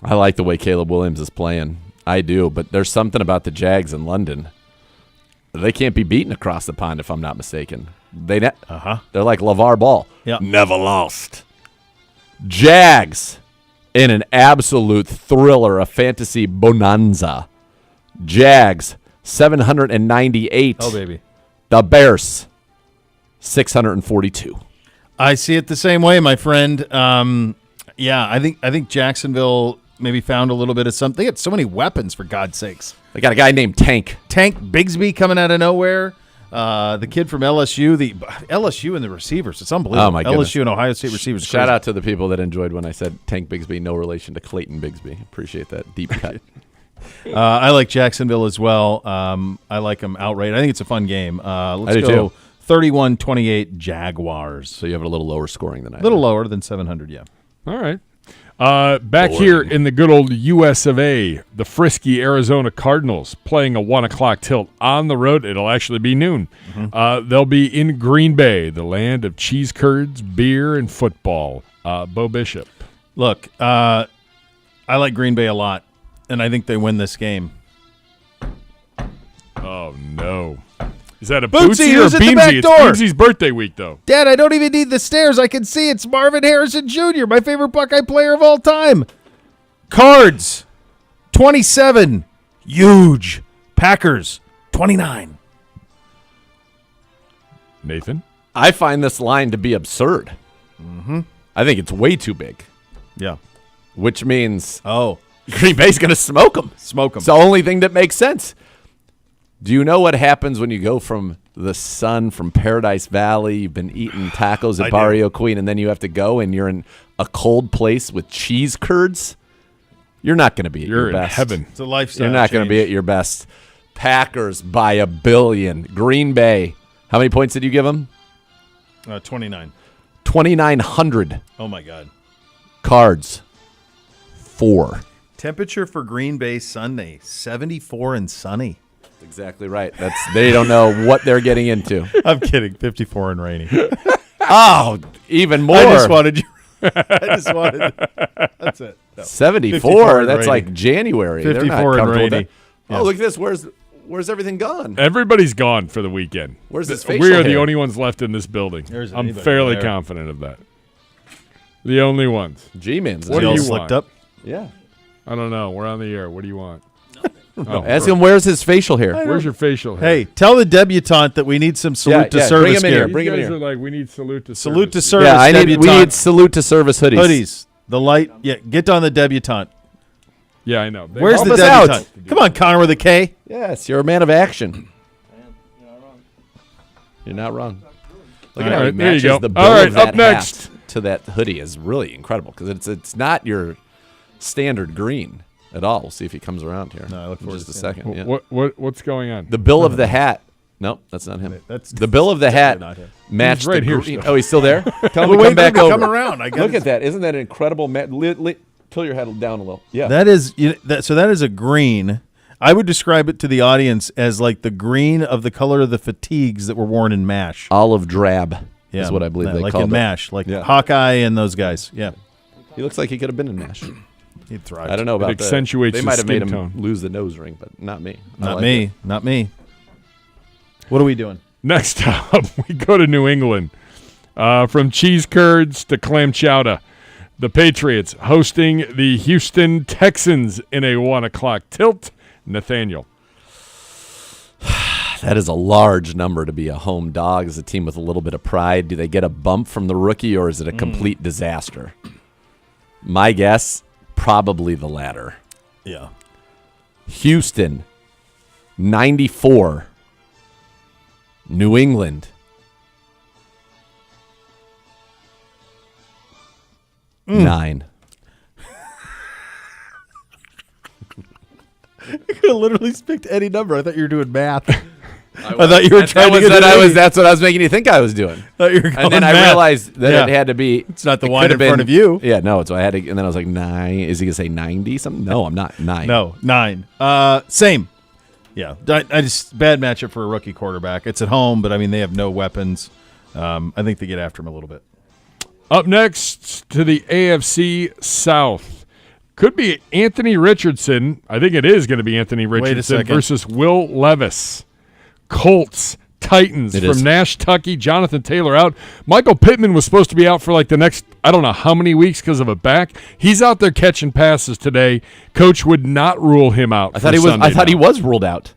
I like the way Caleb Williams is playing. I do, but there's something about the Jags in London. They can't be beaten across the pond, if I'm not mistaken. They're like LeVar Ball. Yeah. Never lost. Jags in an absolute thriller, a fantasy bonanza. Jags 798. Oh, baby. The Bears 642. I see it the same way, my friend. Yeah, I think Jacksonville maybe found a little bit of something. They had so many weapons, for God's sakes. They got a guy named Tank Bigsby coming out of nowhere. The kid from LSU, the LSU and the receivers. It's unbelievable. Oh, my goodness. LSU and Ohio State receivers. Shout out to the people that enjoyed when I said Tank Bigsby, no relation to Clayton Bigsby. Appreciate that deep cut. I like Jacksonville as well. I like them outright. I think it's a fun game. Let's do go too. 31-28 Jaguars. So you have it a little lower scoring than I A little do. lower than 700, yeah. All right. Back here in the good old U.S. of A., the frisky Arizona Cardinals playing a 1 o'clock tilt on the road. It'll actually be noon. They'll be in Green Bay, the land of cheese curds, beer, and football. Bo Bishop. Look, I like Green Bay a lot, and I think they win this game. Oh, no. Is that a Bootsy, Bootsy or who's at the Beansy? back It's door? Beansy's birthday week, though. Dad, I don't even need the stairs. I can see it's Marvin Harrison Jr., my favorite Buckeye player of all time. Cards, 27. Huge. Packers, 29. Nathan? I find this line to be absurd. I think it's way too big, Yeah. which means Oh, Green Bay's going to smoke them. smoke them. It's the only thing that makes sense. Do you know what happens when you go from the sun, from Paradise Valley, you've been eating tacos I at do. Barrio Queen, and then you have to go and you're in a cold place with cheese curds? You're not going to be at You're your in best. heaven. It's a lifestyle You're not going to be change. at your best. Packers by 1 billion. Green Bay. How many points did you give them? 29. 2,900. Oh, my God. Cards. 4. Temperature for Green Bay Sunday, 74 and sunny. That's exactly right. They don't know what they're getting into. I'm kidding. 54 and rainy. Oh, even more. I just wanted you. That's it. No. 74. and That's rainy. like January. They're not 54 and comfortable with rainy. that. Yeah. Oh, look at this. Where's everything gone? Everybody's gone for the weekend. Where's this We facial are the hair? only ones left in this building. There isn't I'm anybody fairly there. confident of that. The only ones. G-Man's. What do all you slicked want? up? Yeah. I don't know. We're on the air. What do you want? Oh, Ask him where's his facial hair. where's your facial hair? Hey, tell the debutante that we need some salute to yeah, service bring him in gear. here. These Bring him guys here. are like, we need salute to Salute to service. service. Yeah, we debutante. need salute to service hoodies. Hoodies. The light. Yeah, get on the debutante. Yeah, I know. Where's Help the us out. debutante? Come on, Connor with a K. Yes, you're a man of action. You're not wrong. Look at All how he right, there you matches go. the bill All right, of that up next. hat to that hoodie is really incredible because it's not your standard green at all. We'll see if he comes around here. No, I look in forward just to a seeing second. Yeah. What's going on? The bill of the hat. Nope, that's not him. That's The bill of the hat not him. matched He's right the here green. still. Oh, he's still there? Tell him Well, to wait come back for him to over. come around. I got Look his- at that. Isn't that incredible? Tilt your head down a little. Yeah. That is so. That is a green. I would describe it to the audience as like the green of the color of the fatigues that were worn in MASH. Olive drab is what I believe they like called in it. MASH, like Yeah. Hawkeye and those guys. Yeah, He looks like he could have been in MASH. he'd thrive. I don't know about It accentuates They his might have made skin him tone. lose the nose ring, but not me. I Not like me. it. Not me. What are we doing? Next up, we go to New England. From cheese curds to clam chowder. The Patriots hosting the Houston Texans in a 1 o'clock tilt. Nathaniel. That is a large number to be a home dog as a team with a little bit of pride. Do they get a bump from the rookie, or is it a complete disaster? My guess, probably the latter. Yeah. Houston, 94. New England, 9. You could have literally picked any number. I thought you were doing math. I thought you were trying to get That's what I was making you think I was doing. And then I realized that it had to be. It's not the wine in front of you. Yeah, no. So I had to, and then I was like 9. Is he gonna say 90 something? No, I'm not 9. No, 9. Same. Yeah, I just bad matchup for a rookie quarterback. It's at home, but I mean they have no weapons. I think they get after him a little bit. Up next to the AFC South. Could be Anthony Richardson. I think it is going to be Anthony Richardson versus Will Levis. Colts, Titans from Nash-Tucky. Jonathan Taylor out. Michael Pittman was supposed to be out for like the next, I don't know how many weeks because of a back. He's out there catching passes today. Coach would not rule him out. I thought he was ruled out.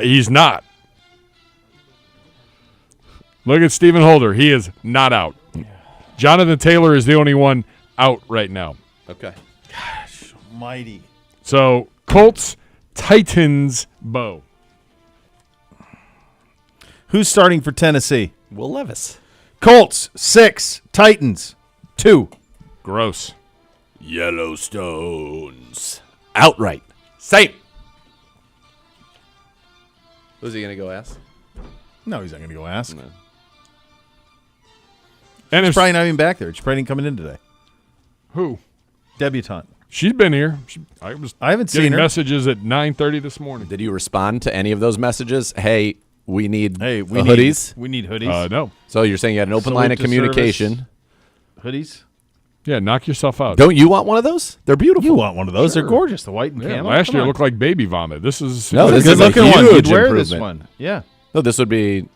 He's not. Look at Stephen Holder. He is not out. Jonathan Taylor is the only one out right now. Okay. Gosh, almighty. So, Colts, Titans, Bo. Who's starting for Tennessee? Will Levis. Colts, 6. Titans, 2. Gross. Yellowstones. Outright. Same. Who's he going to go ask? No, he's not going to go ask. No. And he's probably not even back there. She's probably coming in today. Who? Debutante. She's been here. I haven't seen her. Messages at 9:30 this morning. Did you respond to any of those messages? Hey, we need hoodies. We need hoodies. No. So you're saying you had an open line of communication. Hoodies? Yeah, knock yourself out. Don't you want one of those? They're beautiful. You want one of those? Sure. They're gorgeous. The white and camo. Last year it looked like baby vomit. This is no, this a is good looking one. Huge You'd wear improvement. this one. Yeah. No, this would be.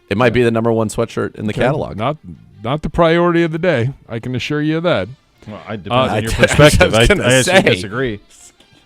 It might be the number one sweatshirt in the catalog. Not the priority of the day. I can assure you of that. Well, I depends on your perspective. I disagree.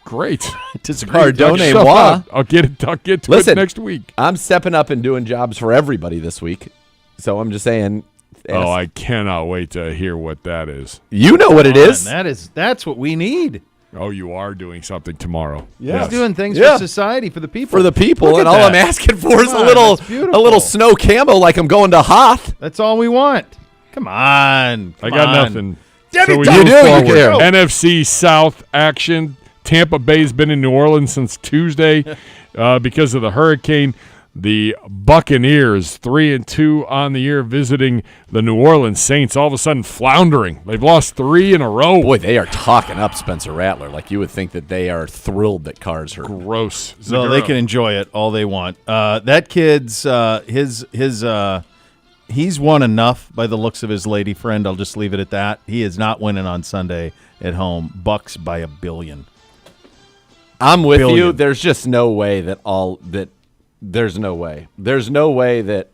Great. Pardonnez moi. I'll get to Listen, it next week. I'm stepping up and doing jobs for everybody this week. So I'm just saying. Oh, I cannot wait to hear what that is. You know what it is. That's what we need. Oh, you are doing something tomorrow. Yeah. He's doing things for society, for the people. For the people, and all I'm asking for is a little snow camo like I'm going to Hoth. That's all we want. Come on. I got nothing. Debbie, so we you move do. forward. You care. NFC South action. Tampa Bay's been in New Orleans since Tuesday because of the hurricane. The Buccaneers, 3-2 on the year, visiting the New Orleans Saints, all of a sudden floundering. They've lost 3 in a row. Boy, they are talking up Spencer Rattler. Like you would think that they are thrilled that Carr's hurt. Gross. No, they can enjoy it all they want. That kid's he's won enough by the looks of his lady friend. I'll just leave it at that. He is not winning on Sunday at home. Bucks by $1 billion. I'm with you. There's just no way that there's no way. There's no way that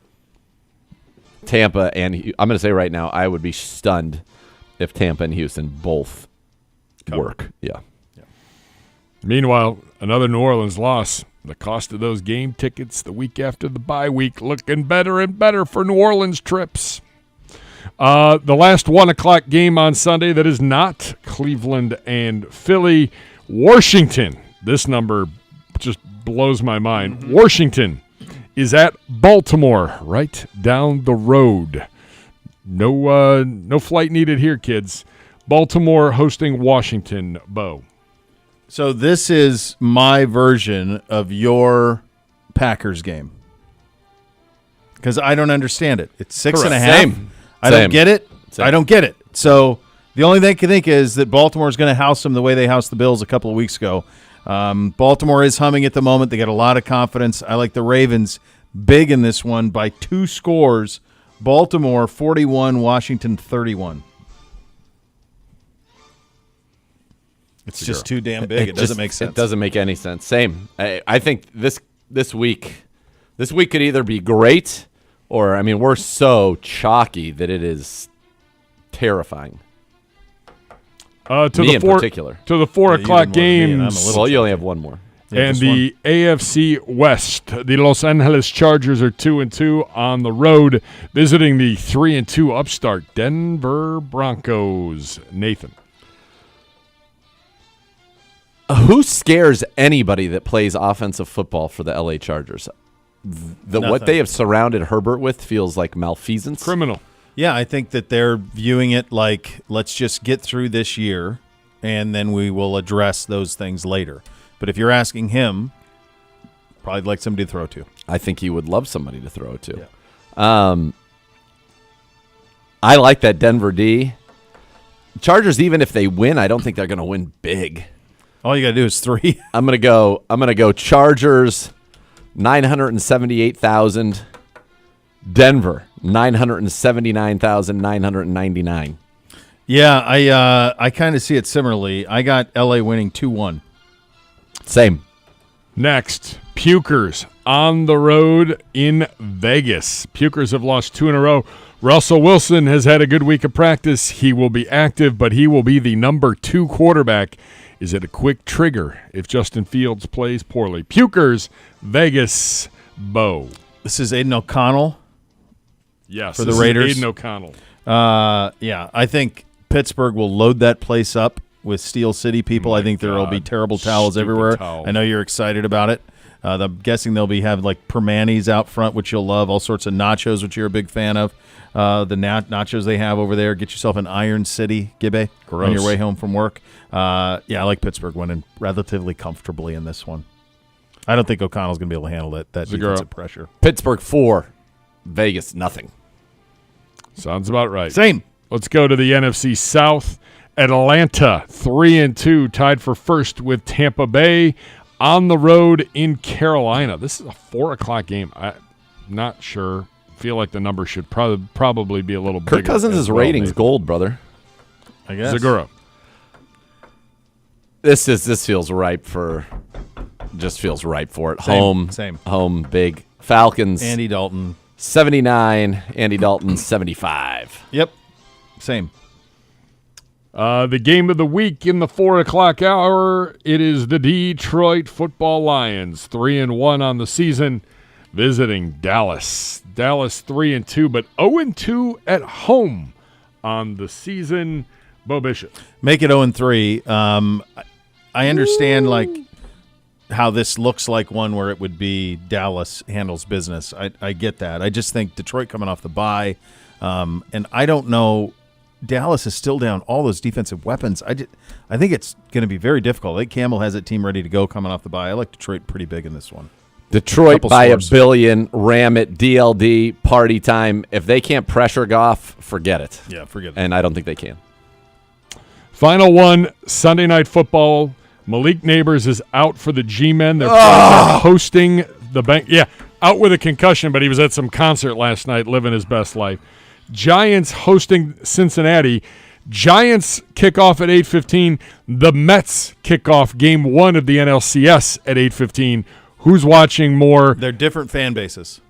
Tampa and I'm going to say right now, I would be stunned if Tampa and Houston both work. Yeah. Meanwhile, another New Orleans loss. The cost of those game tickets the week after the bye week looking better and better for New Orleans trips. The last 1 o'clock game on Sunday that is not Cleveland and Philly. Washington. This number just blows my mind. Mm-hmm. Washington is at Baltimore, right down the road. No flight needed here, kids. Baltimore hosting Washington. Bo. So this is my version of your Packers game because I don't understand it. It's 6.5. Same. I don't get it. I don't get it. So the only thing I can think is that Baltimore is going to house them the way they housed the Bills a couple of weeks ago. Baltimore is humming at the moment. They got a lot of confidence. I like the Ravens big in this one by 2 scores. Baltimore 41, Washington 31. It's just too damn big. It doesn't make sense. It doesn't make any sense. Same. I think this week could either be great Or, I mean, we're so chalky that it is terrifying. To Me the in particular. To the 4 o'clock games. Well, you only have one more. And the AFC West, the Los Angeles Chargers are 2-2 on the road, visiting the 3-2 upstart Denver Broncos. Nathan. Who scares anybody that plays offensive football for the LA Chargers? What they have surrounded Herbert with feels like malfeasance. Criminal. Yeah, I think that they're viewing it like, let's just get through this year, and then we will address those things later. But if you're asking him, probably like somebody to throw to. I think he would love somebody to throw to. Yeah. I like that Denver D. Chargers, even if they win, I don't think they're going to win big. All you got to do is 3. I'm going to go Chargers 978,000. Denver 979,999. Yeah, I kind of see it similarly. I got LA winning 2-1. Same. Next, Pukers on the road in Vegas. Pukers have lost 2 in a row. Russell Wilson has had a good week of practice. He will be active, but he will be the number 2 quarterback. Is it a quick trigger if Justin Fields plays poorly? Pukers, Vegas, Bo. This is Aiden O'Connell. Yes, for the Raiders. Aiden O'Connell. Yeah, I think Pittsburgh will load that place up with Steel City people. I think there will be terrible towels Stupid everywhere. towels. I know you're excited about it. I'm guessing they'll be having like permanis out front, which you'll love. All sorts of nachos, which you're a big fan of. The nachos they have over there. Get yourself an Iron City, Gibbe, on your way home from work. Yeah, I like Pittsburgh winning relatively comfortably in this one. I don't think O'Connell's going to be able to handle that defensive pressure. Pittsburgh 4, Vegas nothing. Sounds about right. Same. Let's go to the NFC South. Atlanta 3-2, tied for first with Tampa Bay on the road in Carolina. This is a 4 o'clock game. I'm not sure. Feel like the number should probably be a little bigger. Kirk Cousins' ratings gold, brother. I guess. Zagura. This feels ripe for. Just feels ripe for it. Same. Home, big. Falcons. Andy Dalton. 79. Andy Dalton, 75. Yep. Same. The game of the week in the 4 o'clock hour, it is the Detroit Football Lions, 3-1 on the season, visiting Dallas. Dallas 3-2, but 0-2 at home on the season. Bo Bishop. Make it 0-3. I understand like how this looks like one where it would be Dallas handles business. I get that. I just think Detroit coming off the bye, and I don't know. Dallas is still down all those defensive weapons. I think it's going to be very difficult. I think Campbell has that team ready to go coming off the bye. I like Detroit pretty big in this one. Detroit by scores. $1 billion, ram it, DLD, party time. If they can't pressure Goff, forget it. Yeah, forget it. And I don't think they can. Final one, Sunday Night Football. Malik Neighbors is out for the G-Men. They're hosting the bank. Yeah, out with a concussion, but he was at some concert last night living his best life. Giants hosting Cincinnati. Giants kick off at 8:15. The Mets kick off game 1 of the NLCS at 8:15. Who's watching more? They're different fan bases.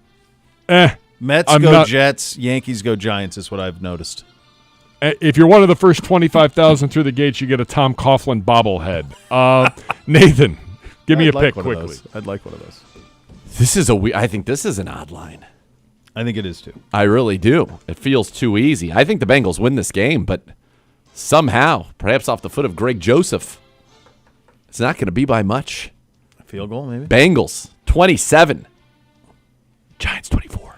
Mets go Jets, Yankees go Giants is what I've noticed. If you're one of the first 25,000 through the gates, you get a Tom Coughlin bobblehead. Nathan, give me a pick quickly. I'd like one of those. I think this is an odd line. I think it is too. I really do. It feels too easy. I think the Bengals win this game, but somehow, perhaps off the foot of Greg Joseph, it's not going to be by much. A field goal, maybe? Bengals, 27. Giants, 24.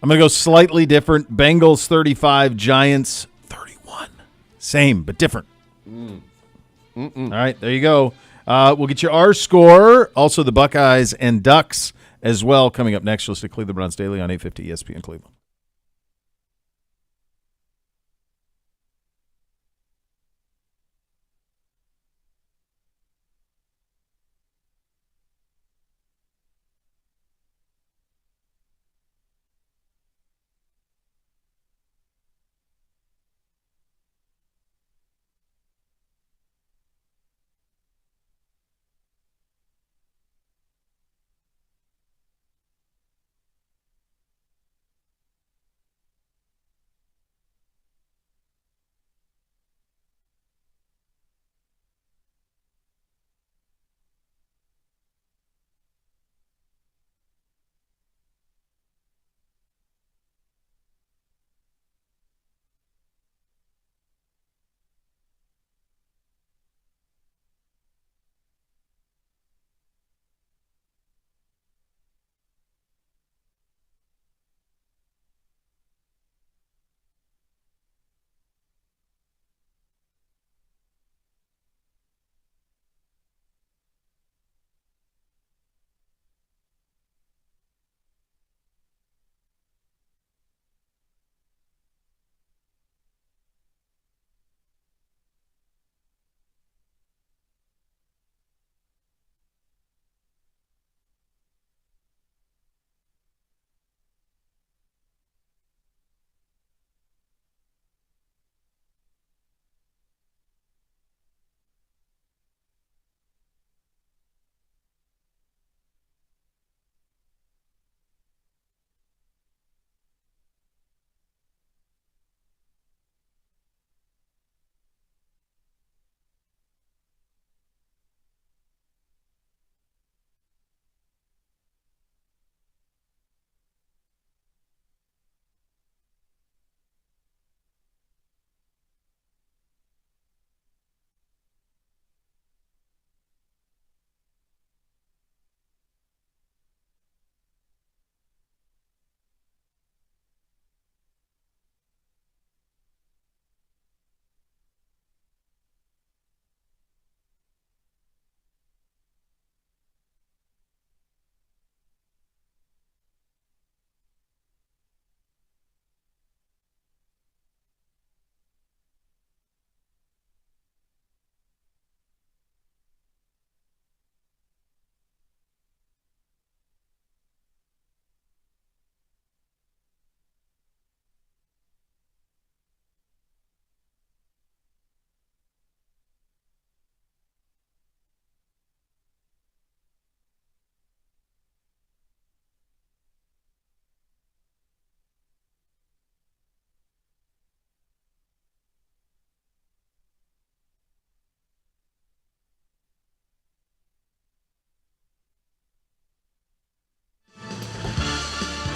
I'm going to go slightly different. Bengals, 35. Giants, 31. Same, but different. All right, there you go. We'll get you our score. Also, the Buckeyes and Ducks as well coming up next. Listen to Cleveland Browns Daily on 850 ESPN Cleveland.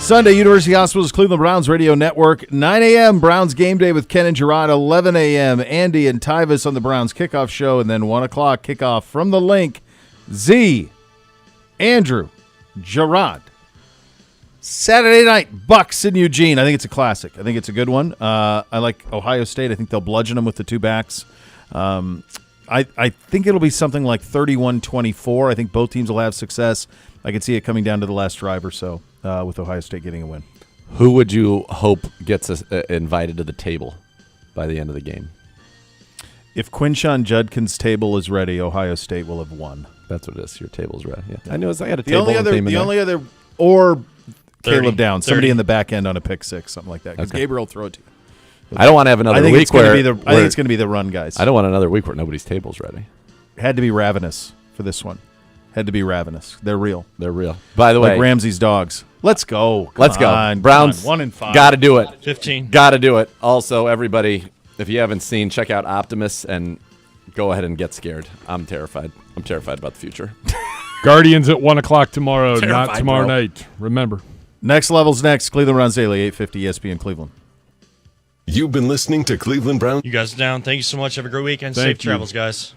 Sunday, University Hospital's Cleveland Browns Radio Network, 9 a.m. Browns Game Day with Ken and Gerard, 11 a.m. Andy and Tyvis on the Browns Kickoff Show, and then 1 o'clock kickoff from the link. Z, Andrew, Gerard. Saturday night, Bucks in Eugene. I think it's a classic. I think it's a good one. I like Ohio State. I think they'll bludgeon them with the two backs. I think it'll be something like 31-24. I think both teams will have success. I can see it coming down to the last drive or so with Ohio State getting a win. Who would you hope gets invited to the table by the end of the game? If Quinshon Judkin's table is ready, Ohio State will have won. That's what it is. Your table's ready. Yeah. I knew I had a the table. Only other, or 30, Caleb Downs, 30. somebody in the back end on a pick six, something like that. Because Okay. Gabriel will throw it to you. I don't want to have another week I think it's going to be the run guys. I don't want another week where nobody's table's ready. Had to be ravenous for this one. Had to be ravenous. They're real. They're real. By the way, like Ramsey's dogs. Let's go. Let's go. Browns 1-5. Got to do it. 15. Got to do it. Also, everybody, if you haven't seen, check out Optimus and go ahead and get scared. I'm terrified. I'm terrified about the future. Guardians at 1 o'clock tomorrow, Terrified, not tomorrow bro. night. Remember. Next level's next. Cleveland Browns Daily, 850 ESPN Cleveland. You've been listening to Cleveland Browns. You guys are down. Thank you so much. Have a great weekend. Thank Safe you. travels, guys.